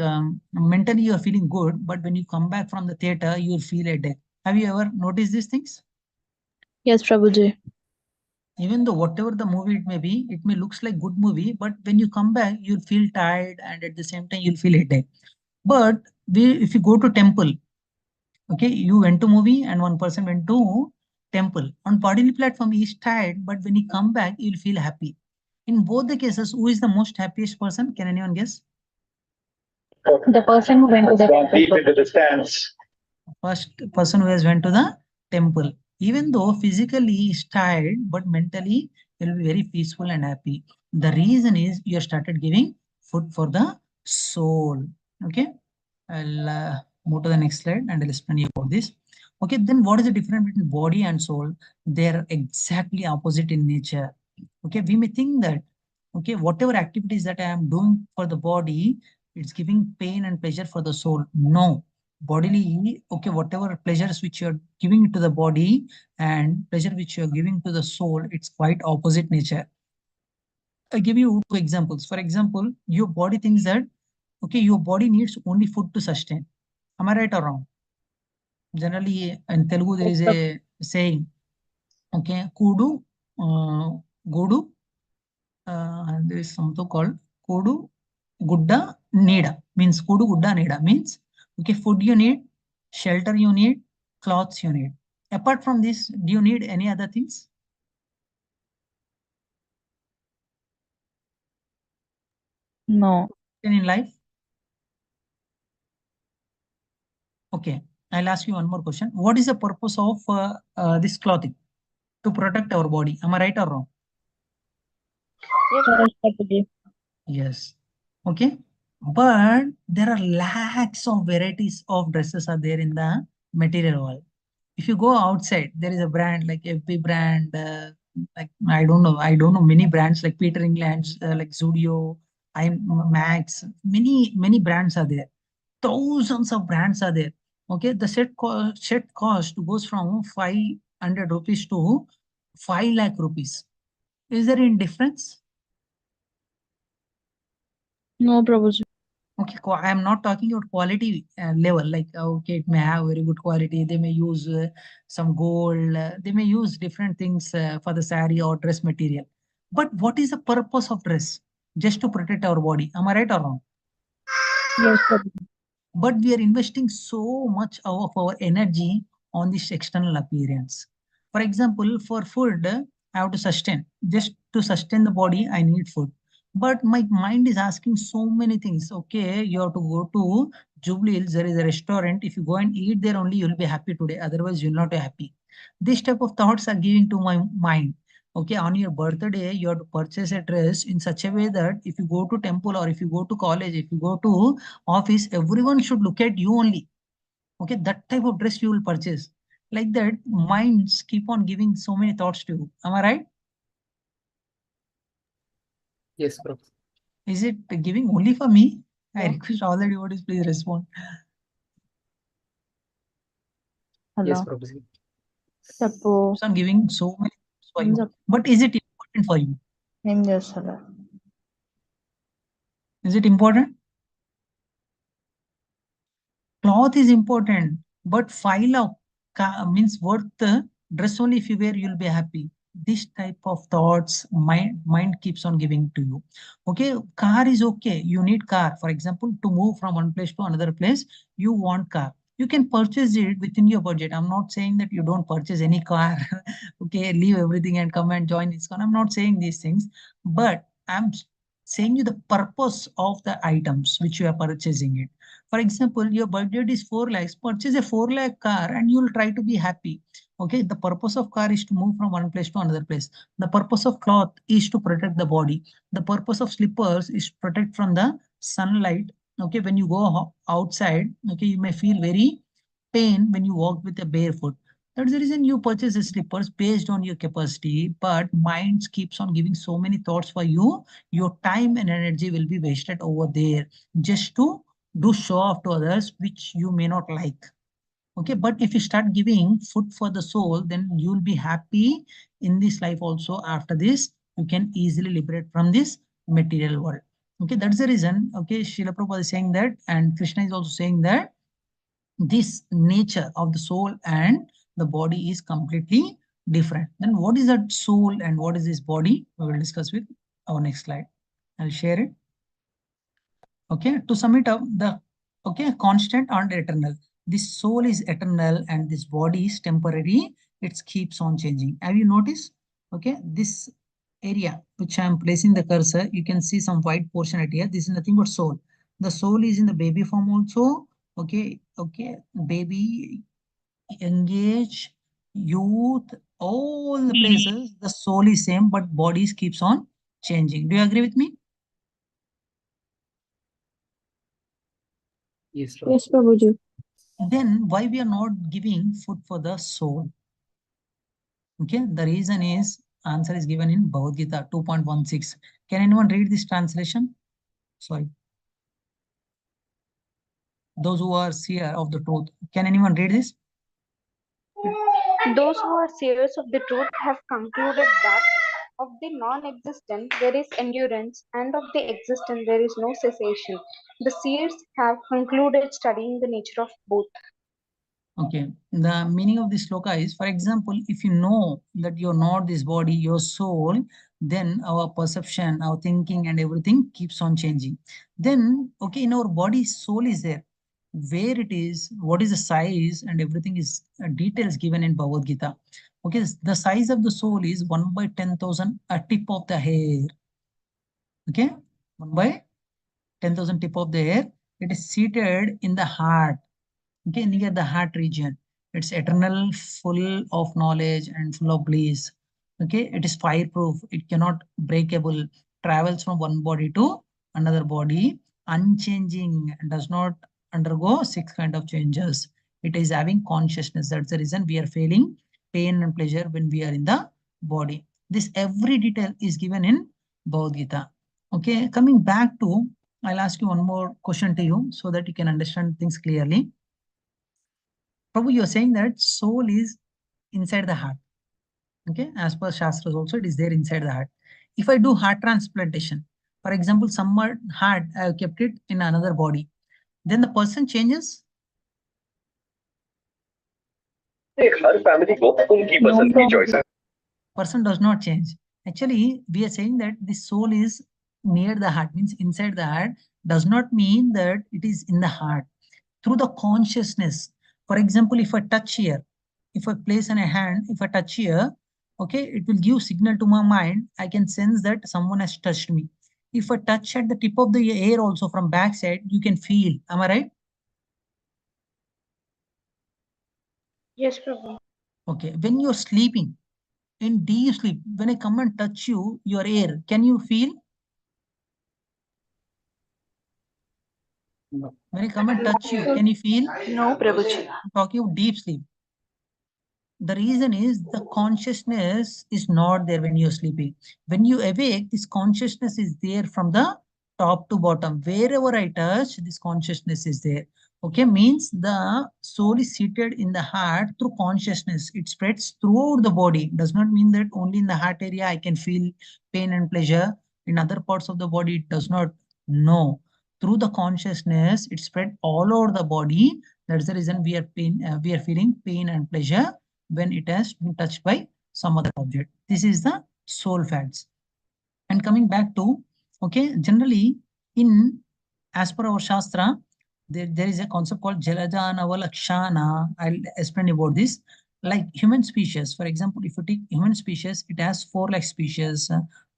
mentally you're feeling good, but when you come back from the theater you will feel a death. Have you ever noticed these things? Yes, Prabhuji. Even though whatever the movie it may be, it may looks like good movie, but when you come back, you'll feel tired and at the same time you'll feel headache. But if you go to temple, okay, you went to movie and one person went to temple. On bodily platform, he's tired, but when he come back, you'll feel happy. In both the cases, who is the most happiest person? Can anyone guess? The person who went to the Deep into the stands. First person who has went to the temple. Even though physically he's tired, but mentally he'll be very peaceful and happy. The reason is you have started giving food for the soul. Okay, I'll move to the next slide and I'll explain you about this. Okay, then what is the difference between body and soul? They're exactly opposite in nature. Okay, we may think that okay, whatever activities that I am doing for the body, it's giving pain and pleasure for the soul. No, bodily, okay, whatever pleasures which you're giving to the body and pleasure which you're giving to the soul, it's quite opposite nature. I give you two examples. For example, your body thinks that okay, your body needs only food to sustain. Am I right or wrong? Generally in Telugu there is a saying, okay, kudu, gudu, there is something called kudu gudda nida, means kudu gudda nida means okay, food you need, shelter you need, clothes you need. Apart from this, do you need any other things No. in life? Okay, I'll ask you one more question. What is the purpose of this clothing? To protect our body. Am I right or wrong? Correct, Prabhuji. Yes. Okay. But there are lakhs of varieties of dresses are there in the material world. If you go outside, there is a brand like FB brand, like I don't know many brands like Peter England, like Zudio, I Max, many brands are there. Thousands of brands are there. Okay, the set cost goes from 500 rupees to 5 lakh rupees. Is there any difference? No, Prabhuji. Okay, I am not talking about quality level. Like okay, it may have very good quality. They may use some gold. They may use different things for the sari or dress material. But what is the purpose of dress? Just to protect our body. Am I right or wrong? Yes, Prabhuji. But we are investing so much of our energy on this external appearance. For example, for food, I have to sustain. Just to sustain the body, I need food. But my mind is asking so many things. Okay, you have to go to Jubilee Hills. There is a restaurant. If you go and eat there only, you'll be happy today. Otherwise, you'll not be happy. This type of thoughts are giving to my mind. Okay, on your birthday, you have to purchase a dress in such a way that if you go to temple or if you go to college, if you go to office, everyone should look at you only. Okay, that type of dress you will purchase. Like that, minds keep on giving so many thoughts to you. Am I right? Yes, Prabhu. Is it giving only for me? I Yeah. request all the devotees, please respond. Yes, Hello. Prabhuji. Chappu. Keeps on giving so many thoughts for you. Yes. But is it important for you? Is it important? Cloth is important, but file of means worth the dress only if you wear, you'll be happy. This type of thoughts mind keeps on giving to you. Okay, car is okay. You need car. For example, to move from one place to another place, you want car. You can purchase it within your budget. I'm not saying that you don't purchase any car. Okay, leave everything and come and join ISKCON. I'm not saying these things, but I'm saying you the purpose of the items which you are purchasing it. For example, your budget is 4 lakhs, purchase a 4 lakh car and you'll try to be happy. Okay, the purpose of car is to move from one place to another place. The purpose of cloth is to protect the body. The purpose of slippers is to protect from the sunlight. Okay, when you go outside, okay, you may feel very pain when you walk with a barefoot. That's the reason you purchase the slippers based on your capacity, but mind keeps on giving so many thoughts for you. Your time and energy will be wasted over there just to do show off to others, which you may not like. Okay, but if you start giving food for the soul, then you'll be happy in this life also. After this, you can easily liberate from this material world. Okay, that's the reason. Okay, Srila Prabhupada is saying that, and Krishna is also saying that this nature of the soul and the body is completely different. Then what is that soul and what is this body? We will discuss with our next slide. I'll share it. Okay, to sum it up, the constant and eternal. This soul is eternal and this body is temporary. It keeps on changing. Have you noticed? Okay, this area which I am placing the cursor, you can see some white portion at here. This is nothing but soul. The soul is in the baby form also. Okay, baby, young age, youth, all the places, the soul is same, but bodies keeps on changing. Do you agree with me? Yes, Prabhu. Yes, Prabhuji. Then why we are not giving food for the soul? Okay, the reason is answer is given in Bhagavad Gita 2.16. Can anyone read this translation? Sorry. Those who are seer of the truth. Can anyone read this? Those who are seers of the truth have concluded that of the non-existent there is endurance, and of the existent there is no cessation. The seers have concluded studying the nature of both. Okay, the meaning of this sloka is, for example, if you know that you're not this body, your soul, then our perception, our thinking and everything keeps on changing. Then, okay, in our body, soul is there. Where it is, what is the size and everything is details given in Bhagavad Gita. Okay, the size of the soul is 1 by 10,000, a tip of the hair. Okay, 1 by 10,000 tip of the hair. It is seated in the heart. Okay, near the heart region. It's eternal, full of knowledge and full of bliss. Okay, it is fireproof. It cannot breakable. Travels from one body to another body, unchanging, and does not undergo 6 kind of changes. It is having consciousness. That's the reason we are feeling pain and pleasure when we are in the body. This every detail is given in Bhagavad Gita. Okay, coming back to, I'll ask you one more question to you so that you can understand things clearly. Prabhu, you're saying that soul is inside the heart. Okay, as per Shastras also, it is there inside the heart. If I do heart transplantation, for example, some heart, I have kept it in another body, then the person changes? Person does not change. Actually, we are saying that the soul is near the heart, means inside the heart, does not mean that it is in the heart. Through the consciousness. For example, if I touch here, if I place in a hand, if I touch here, okay, it will give signal to my mind. I can sense that someone has touched me. If I touch at the tip of the air also from backside, you can feel. Am I right? Yes, Prabhu. Okay. When you're sleeping, In deep sleep, when I come and touch you, your air, can you feel? No. When I come and touch you, can you feel? No, Prabhuji. I'm talking of deep sleep. The reason is the consciousness is not there when you're sleeping. When you awake, this consciousness is there from the top to bottom. Wherever I touch, this consciousness is there. Okay, means the soul is seated in the heart through consciousness. It spreads throughout the body. Does not mean that only in the heart area I can feel pain and pleasure. In other parts of the body, it does not. No. Through the consciousness, it spread all over the body. That's the reason we are feeling pain and pleasure when it has been touched by some other object. This is the soul facts. And coming back to, okay, generally in, as per our Shastra, there is a concept called Jalajanava. I'll explain about this. Like human species, for example, if you take human species, it has 4 lakh species,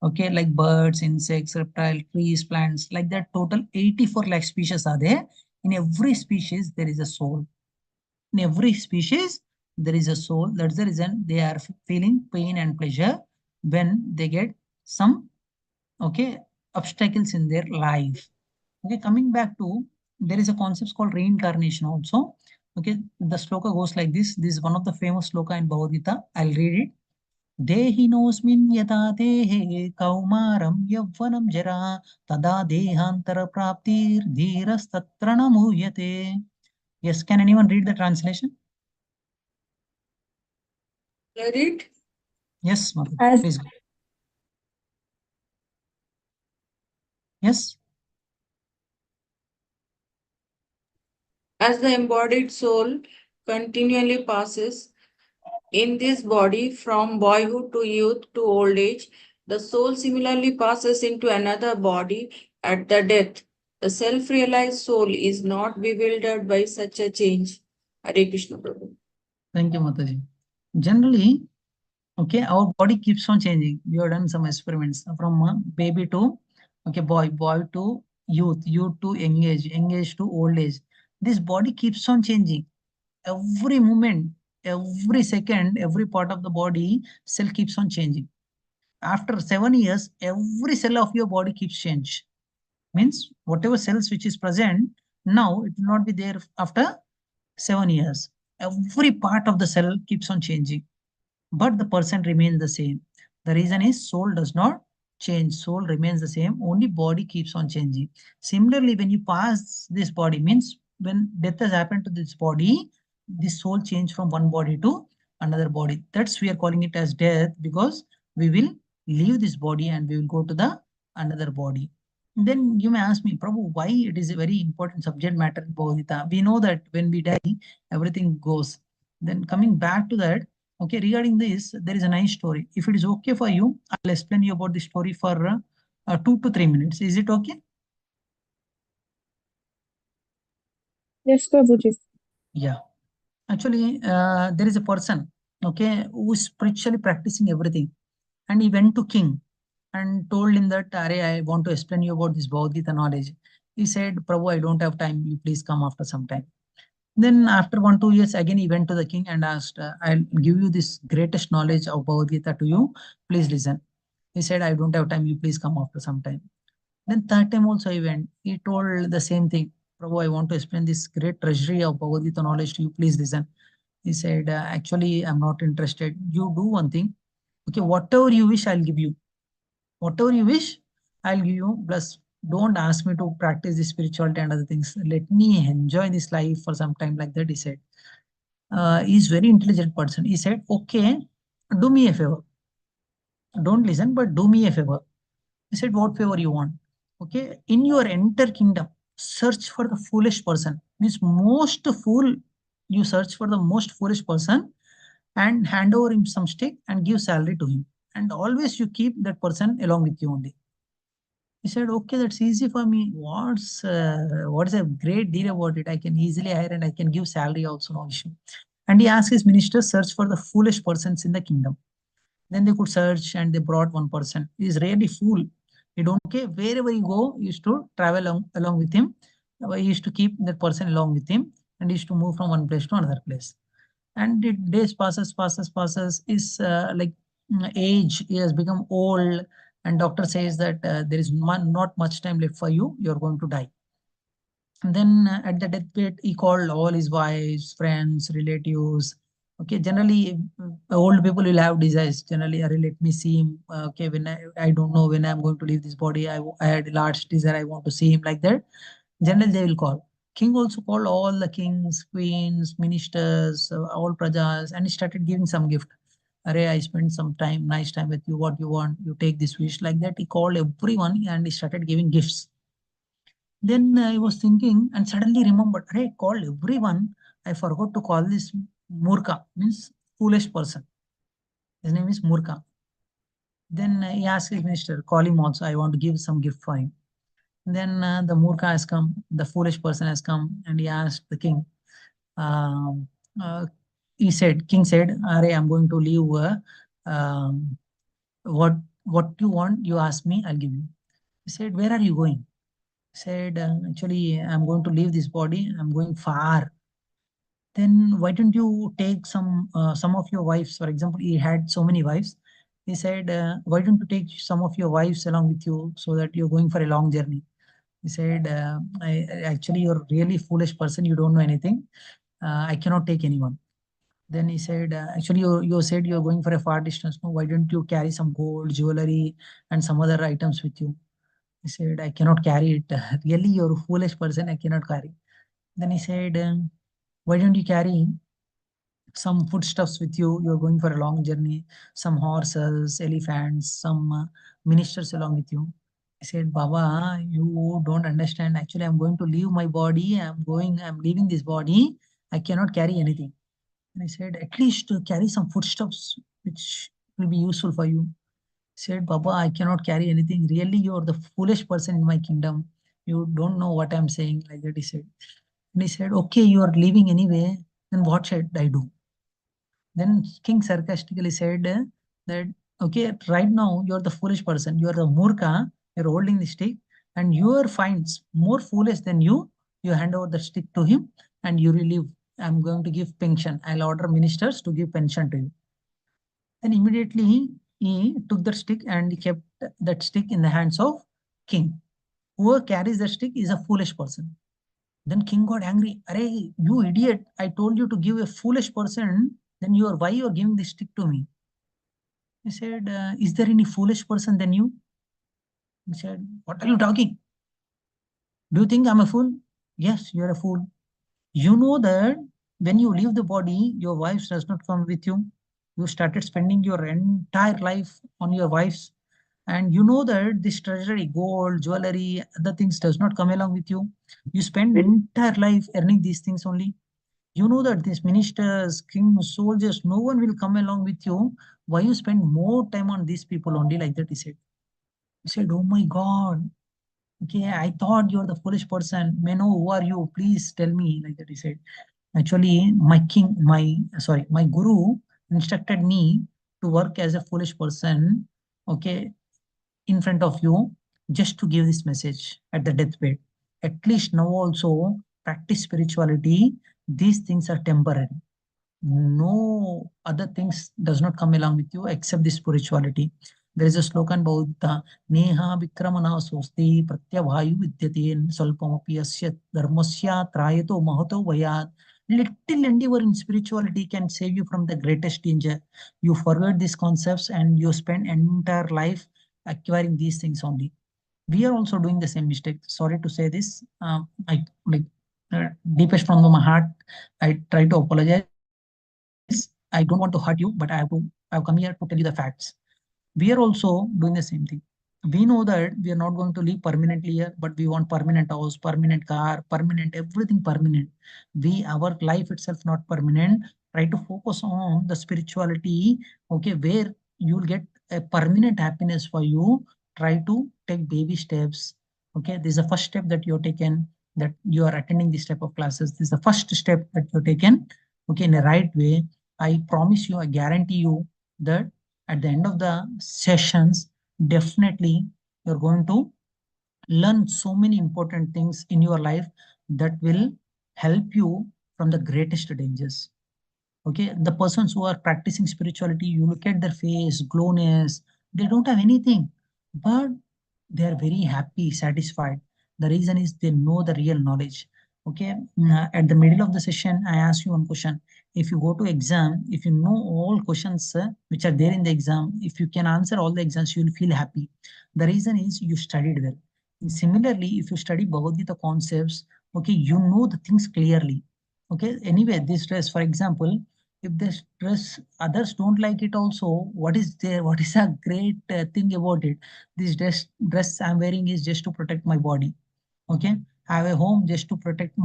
okay, like birds, insects, reptiles, trees, plants, like that total 84 lakh species are there. In every species, there is a soul. In every species, there is a soul. That's the reason they are feeling pain and pleasure when they get some, okay, obstacles in their life. Okay, coming back to, there is a concept called reincarnation also. Okay, the sloka goes like this. This is one of the famous sloka in Bhagavad Gita. I'll read it. Dehinosmin yata dehe kaumaram yavvanam jara tada dehantara praptir dhiras tatra namuyate. Yes, can anyone read the translation? Read. Yes, Madhu, As please go. Yes. As the embodied soul continually passes in this body from boyhood to youth to old age, the soul similarly passes into another body at the death. The self-realized soul is not bewildered by such a change. Hare Krishna Prabhu. Thank you, Mataji. Generally, okay, our body keeps on changing. We have done some experiments from baby to, okay, boy to youth to young age to old age. This body keeps on changing. Every moment, every second, every part of the body cell keeps on changing. After 7 years, every cell of your body keeps change. Means whatever cells which is present now, it will not be there after 7 years. Every part of the cell keeps on changing, but the person remains the same. The reason is soul does not change. Soul remains the same. Only body keeps on changing. Similarly, when you pass this body, means when death has happened to this body, this soul change from one body to another body. That's we are calling it as death, because we will leave this body and we will go to the another body. Then you may ask me, Prabhu, why it is a very important subject matter in Bhagavad Gita? We know that when we die, everything goes. Then coming back to that, okay, regarding this, there is a nice story. If it is okay for you, I'll explain you about the story for 2 to 3 minutes. Is it okay? yes, Prabhuji. Yeah. Actually, there is a person, okay, who is spiritually practicing everything. And he went to king and told him that, I want to explain you about this Bhagavad Gita knowledge. He said, Prabhu, I don't have time. You please come after some time. Then after 1-2 years, again, he went to the king and asked, I'll give you this greatest knowledge of Bhagavad Gita to you. Please listen. He said, I don't have time. You please come after some time. Then third time also he went. He told the same thing. Prabhu, I want to explain this great treasury of Bhagavad Gita knowledge to you. Please listen. He said, actually, I'm not interested. You do one thing. Okay, whatever you wish, I'll give you. Whatever you wish, I'll give you. Plus, don't ask me to practice this spirituality and other things. Let me enjoy this life for some time, like that, he said. He's very intelligent person. He said, okay, do me a favor. Don't listen, but do me a favor. He said, what favor you want? Okay, in your entire kingdom, search for the foolish person. Means most fool, you search for the most foolish person and hand over him some stick and give salary to him. And always you keep that person along with you only. He said, okay, that's easy for me. What is a great deal about it? I can easily hire and I can give salary also, no issue. And he asked his ministers, search for the foolish persons in the kingdom. Then they could search and they brought one person. He is really fool. He don't care. Wherever he go, he used to travel along with him. He used to keep that person along with him and he used to move from one place to another place. And the days passes. Is like age, he has become old, and doctor says that there is not much time left for you, you're going to die. And then at the deathbed, he called all his wives, friends, relatives. Okay, generally old people will have desires. Generally, let me see him. Okay, when I don't know when I'm going to leave this body. I had a large desire. I want to see him, like that. Generally, they will call. King also called all the kings, queens, ministers, all prajas, and he started giving some gift. Array, I spent some time, nice time with you. What you want? You take this wish, like that. He called everyone and he started giving gifts. Then I was thinking and suddenly remembered, hey, called everyone. I forgot to call this Murka, means foolish person. His name is Murka. Then he asked his minister, call him also. I want to give some gift for him. Then the Murka has come, the foolish person has come, and he asked the king. Um, uh, King said, Are, I'm going to leave. What what you want, you ask me, I'll give you. He said, Where are you going? Said, actually, I'm going to leave this body. I'm going far. Then why don't you take some of your wives? For example, he had so many wives. He said, why don't you take some of your wives along with you so that you're going for a long journey? He said, actually, you're really foolish person. You don't know anything. I cannot take anyone. Then he said, actually, you said you're going for a far distance. No, why don't you carry some gold, jewelry, and some other items with you? He said, I cannot carry it. Really, you're a foolish person. I cannot carry. Then he said, why don't you carry some foodstuffs with you? You're going for a long journey, some horses, elephants, some ministers along with you. I said, Baba, you don't understand. Actually, I'm going to leave my body. I'm leaving this body. I cannot carry anything. And I said, at least carry some foodstuffs, which will be useful for you. He said, Baba, I cannot carry anything. Really, you're the foolish person in my kingdom. You don't know what I'm saying. Like that, he said. And he said, okay, you are leaving anyway. Then what should I do? Then king sarcastically said that, okay, right now you're the foolish person. You're the murka. You're holding the stick, and your finds more foolish than you. You hand over the stick to him, and you relieve. I'm going to give pension. I'll order ministers to give pension to you. Then immediately he took the stick and he kept that stick in the hands of king. Whoever carries the stick is a foolish person. Then king got angry. Arey, you idiot! I told you to give a foolish person. Then why you are giving this stick to me? He said, is there any foolish person than you? He said, what are you talking? Do you think I'm a fool? Yes, you're a fool. You know that when you leave the body, your wife does not come with you. You started spending your entire life on your wives. And you know that this treasury, gold, jewelry, other things does not come along with you. You spend entire life earning these things only. You know that these ministers, kings, soldiers, no one will come along with you. Why you spend more time on these people only, like that, he said. He said, oh my God. Okay, I thought you're the foolish person. May know who are you? Please tell me, like that, he said. Actually, my guru instructed me to work as a foolish person, okay, in front of you, just to give this message at the deathbed. At least now also practice spirituality. These things are temporary. No other things does not come along with you except the spirituality. There is a slogan about the Neha Vikramana Sosti Pratyabhayu Vidyate Salpamapi Asya Dharmasya Trayato Mahato Vayat. Little endeavor in spirituality can save you from the greatest danger. You forget these concepts and you spend entire life acquiring these things only. We are also doing the same mistake. Sorry to say this. I like deepest from my heart. I try to apologize. I don't want to hurt you, but I've come here to tell you the facts. We are also doing the same thing. We know that we are not going to live permanently here, but we want permanent house, permanent car, permanent everything permanent. Our life itself not permanent. Try to focus on the spirituality, okay, where you'll get a permanent happiness for you. Try to take baby steps. Okay, this is the first step that you're taken, that you are attending this type of classes. This is the first step that you're taken, okay, in a right way. I promise you, I guarantee you that at the end of the sessions, definitely you're going to learn so many important things in your life that will help you from the greatest dangers. Okay, the persons who are practicing spirituality, you look at their face, glowness, they don't have anything, but they are very happy, satisfied. The reason is they know the real knowledge. Okay, at the middle of the session, I ask you one question. If you go to exam, if you know all questions which are there in the exam, if you can answer all the exams, you will feel happy. The reason is you studied well. And similarly, if you study Bhagavad Gita concepts, okay, you know the things clearly. Okay, anyway, this dress, for example, if this dress others don't like it also, what is there? What is a great thing about it? This dress I'm wearing is just to protect my body. Okay, I have a home just to protect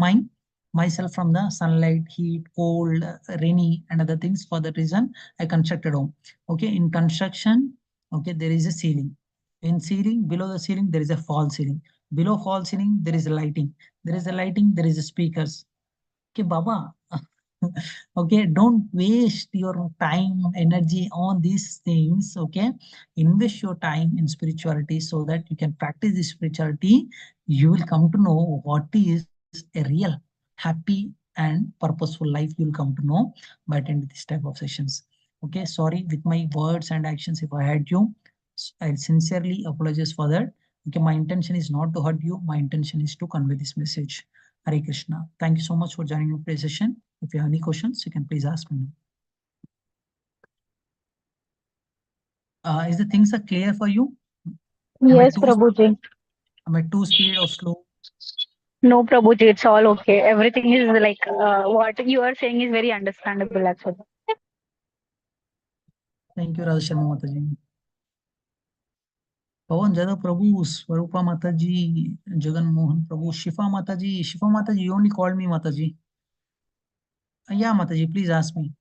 myself from the sunlight, heat, cold, rainy, and other things. For that reason, I constructed home. Okay, in construction, okay, there is a ceiling. In ceiling, below the ceiling, there is a fall ceiling. Below fall ceiling, there is a lighting. There is a lighting. There is a speakers. Okay, Baba. Okay, don't waste your time, energy on these things. Okay, invest your time in spirituality so that you can practice this spirituality. You will come to know what is a real happy and purposeful life. You'll come to know by attending this type of sessions. Okay, sorry with my words and actions if I hurt you. I sincerely apologize for that. Okay, my intention is not to hurt you. My intention is to convey this message. Hare Krishna. Thank you so much for joining today's session. If you have any questions, you can please ask me. Is the things are clear for you? Yes, Prabhuji. Am I too speed or slow? No, Prabhuji, it's all okay. Everything is like what you are saying is very understandable actually. Thank you, Radha Sharma Mataji. Pawan Jadhav Prabhu, Swarupa Mataji, Jagan Mohan Prabhu, Shifa Mataji. Shifa Mataji, you only called me Mataji. Yeah, Mataji, please ask me.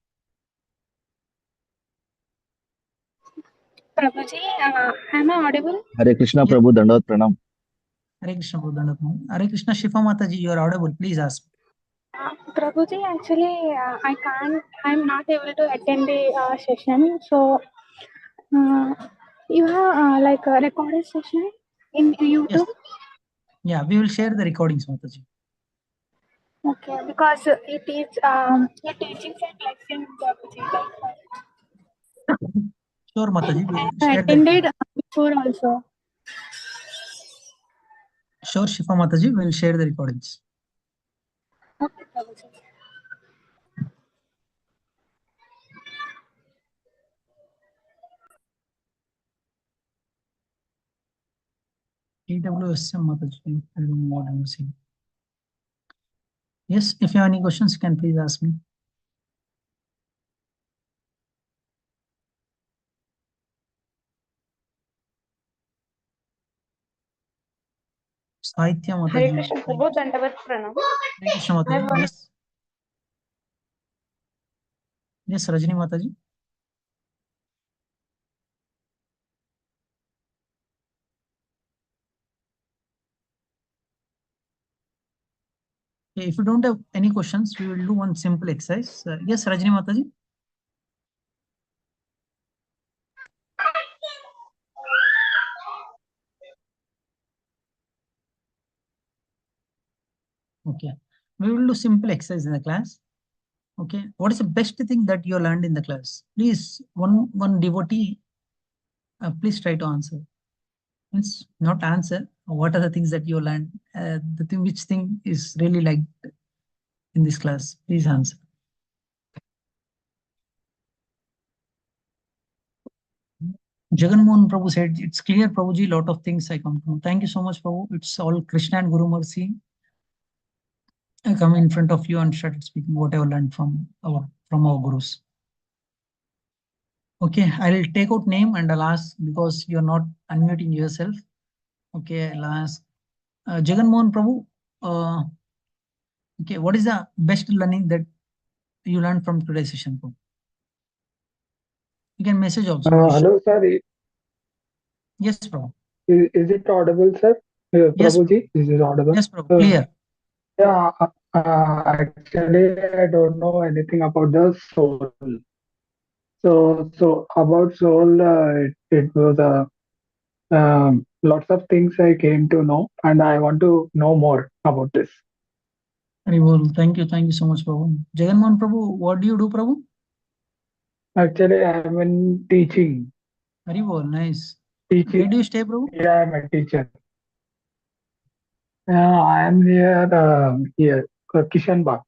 Prabhuji, am I audible? Hare Krishna, Yes. Prabhu, Dandavat Pranam. Hare Krishna, Prabhu Dandavat Pranam. Hare Krishna, Shifa Mataji, you are audible. Please ask. Prabhuji, actually, I'm not able to attend the session. So, you have like a recorded session in YouTube? Yes. Yeah, we will share the recordings, Mataji. Okay, because it is your teachings and lesson, Prabhuji. Sure, Mataji, we will I share the attended before also. Sure, Shifa Mataji, we will share the recordings. Okay, Prabhuji. TWSM Mataji, I don't know what I'm saying. Yes, if you have any questions, you can please ask me. Sahitya Hare Mataji. Krishna Prabhu, Dandavat Pranam. Hare Krishna Mataji. Yes. Yes, Rajini Mataji. Okay, if you don't have any questions, we will do one simple exercise. Yes, Rajini Mataji. Okay, we will do simple exercise in the class. Okay, what is the best thing that you learned in the class? Please, one devotee, please try to answer. Means not answer. What are the things that you learned? The thing, which thing is really liked in this class? Please answer. Jagan Mohan Prabhu said, it's clear, Prabhuji, lot of things I come to know. Thank you so much, Prabhu. It's all Krishna and Guru Mercy. I come in front of you and started speaking what I learned from our gurus. Okay, I'll take out name and I'll ask because you're not unmuting yourself. Okay, I'll ask Jagan Mohan Prabhu. Okay, what is the best learning that you learned from today's session, Prabhu? You can message also. Hello, sir. Yes, Prabhu. Is it audible, sir? Yes, Prabhuji, is it audible? Yes, Prabhu. Clear. Yeah, actually, I don't know anything about the soul. So about soul, it was lots of things I came to know, and I want to know more about this. Very well. Thank you. Thank you so much, Prabhu. Jagan Mohan Prabhu, what do you do, Prabhu? Actually, I'm in teaching. Very well, nice. Where Teaching. do you stay, Prabhu? Yeah, I'm a teacher. I am near here, Kishanbag.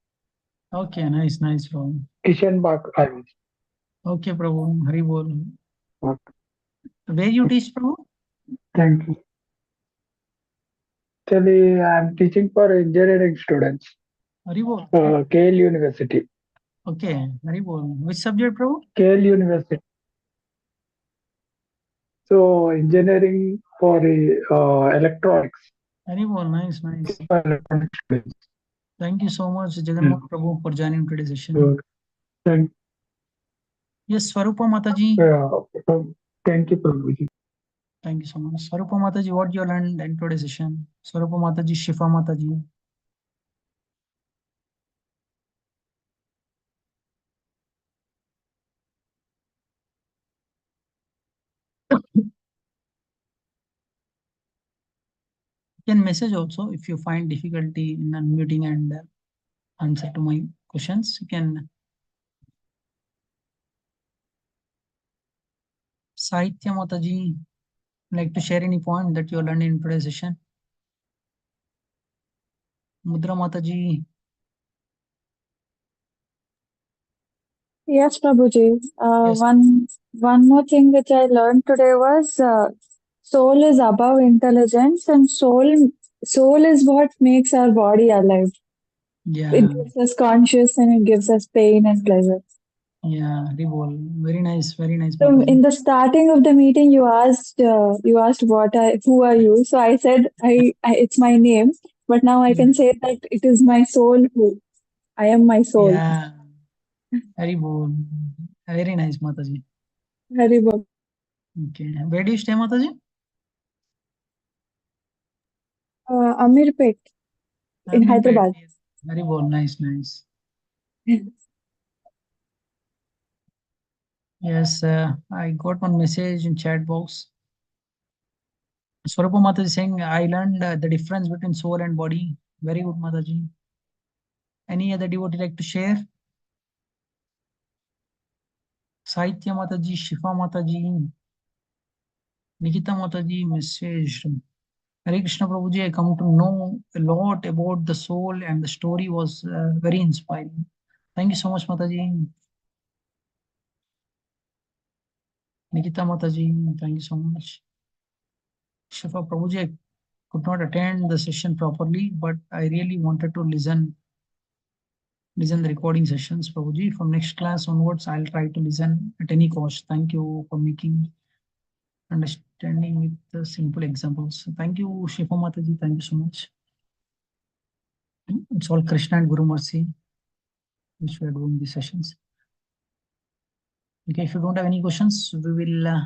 Okay, nice, nice, Prabhu. Kishanbag, I was. Okay, Prabhu. Hari bol. Okay. Where you teach, Prabhu? Thank you. Actually, I'm teaching for engineering students. Hari bol. KL University. Okay, Hari bol. Which subject, Prabhu? KL University. So, engineering for electronics. Hari bol. Nice, nice. For electronics students. Thank you so much, Jagannath Prabhu, for joining today's session. Thank, Yes, Swarupa Mataji. thank you, Prabhuji. Thank you so much. Swarupa Mataji, what you learned in today's session? Swarupa Mataji, Shifa Mataji. You can message also if you find difficulty in unmuting and answer to my questions. You can. Sahitya Mataji, like to share any point that you learned in today's session? Mudra Mataji. Yes, Prabhuji. Yes. One more thing which I learned today was soul is above intelligence, and soul is what makes our body alive. Yeah. It gives us conscious and it gives us pain and pleasure. Yeah, Ribol. Very nice, So Mataji. in the starting of the meeting, you asked who are you? So I said it's my name, but now I can say that it is my soul who I am my soul. Yeah. Haribol. Very nice, Mataji. Haribol. Okay. Where do you stay, Mataji? Amirpet in Hyderabad. Haribol. Nice, nice. Yes, I got one message in chat box. Swarupa Mataji saying, I learned the difference between soul and body. Very good, Mataji. Any other devotee like to share? Sahitya Mataji, Shifa Mataji, Nikita Mataji, message. Hare Krishna Prabhuji, I come to know a lot about the soul and the story was very inspiring. Thank you so much, Mataji. Nikita Mataji, thank you so much. Shifa Prabhuji, I could not attend the session properly, but I really wanted to listen the recording sessions, Prabhuji. From next class onwards, I'll try to listen at any cost. Thank you for making understanding with the simple examples. Thank you, Shifa Mataji. Thank you so much. It's all Krishna and Guru Mercy which we are doing these sessions. Okay, if you don't have any questions, we will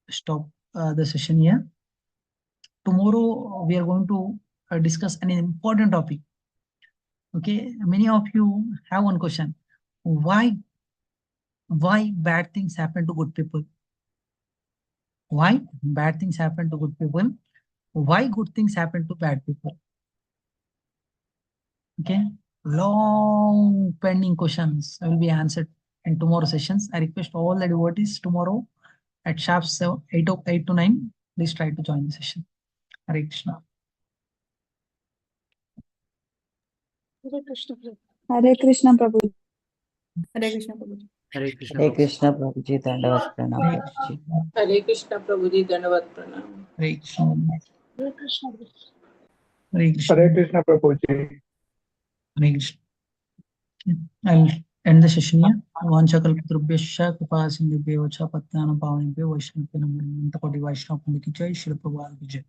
stop the session here. Tomorrow, we are going to discuss an important topic. Okay, many of you have one question. Why bad things happen to good people? Why bad things happen to good people? Why good things happen to bad people? Okay, long pending questions will be answered in tomorrow sessions. I request all the devotees tomorrow at sharp 8 to 9. Please try to join the session. Hare Krishna. Hare Krishna Prabhu. Hare Krishna Prabhu. Hare Krishna Prabhuji. Hare Krishna. Hare Krishna Prabhuji, Dandavat Pranam Prabhuji. Hare Krishna Prabhuji, Dandavat Pranam. Hare Krishna. Hare Krishna. Hare Krishna. Hare Krishna Prabhuji. Hare Krishna. I'll end the session here. Vancha kalpatrubhyascha kripa sindhubhyo cha patnana pavanebhyo vaishnavabhyo namo namo Antakoti Vaishnava Pandit ki jai, Srila Prabhupada ki jai.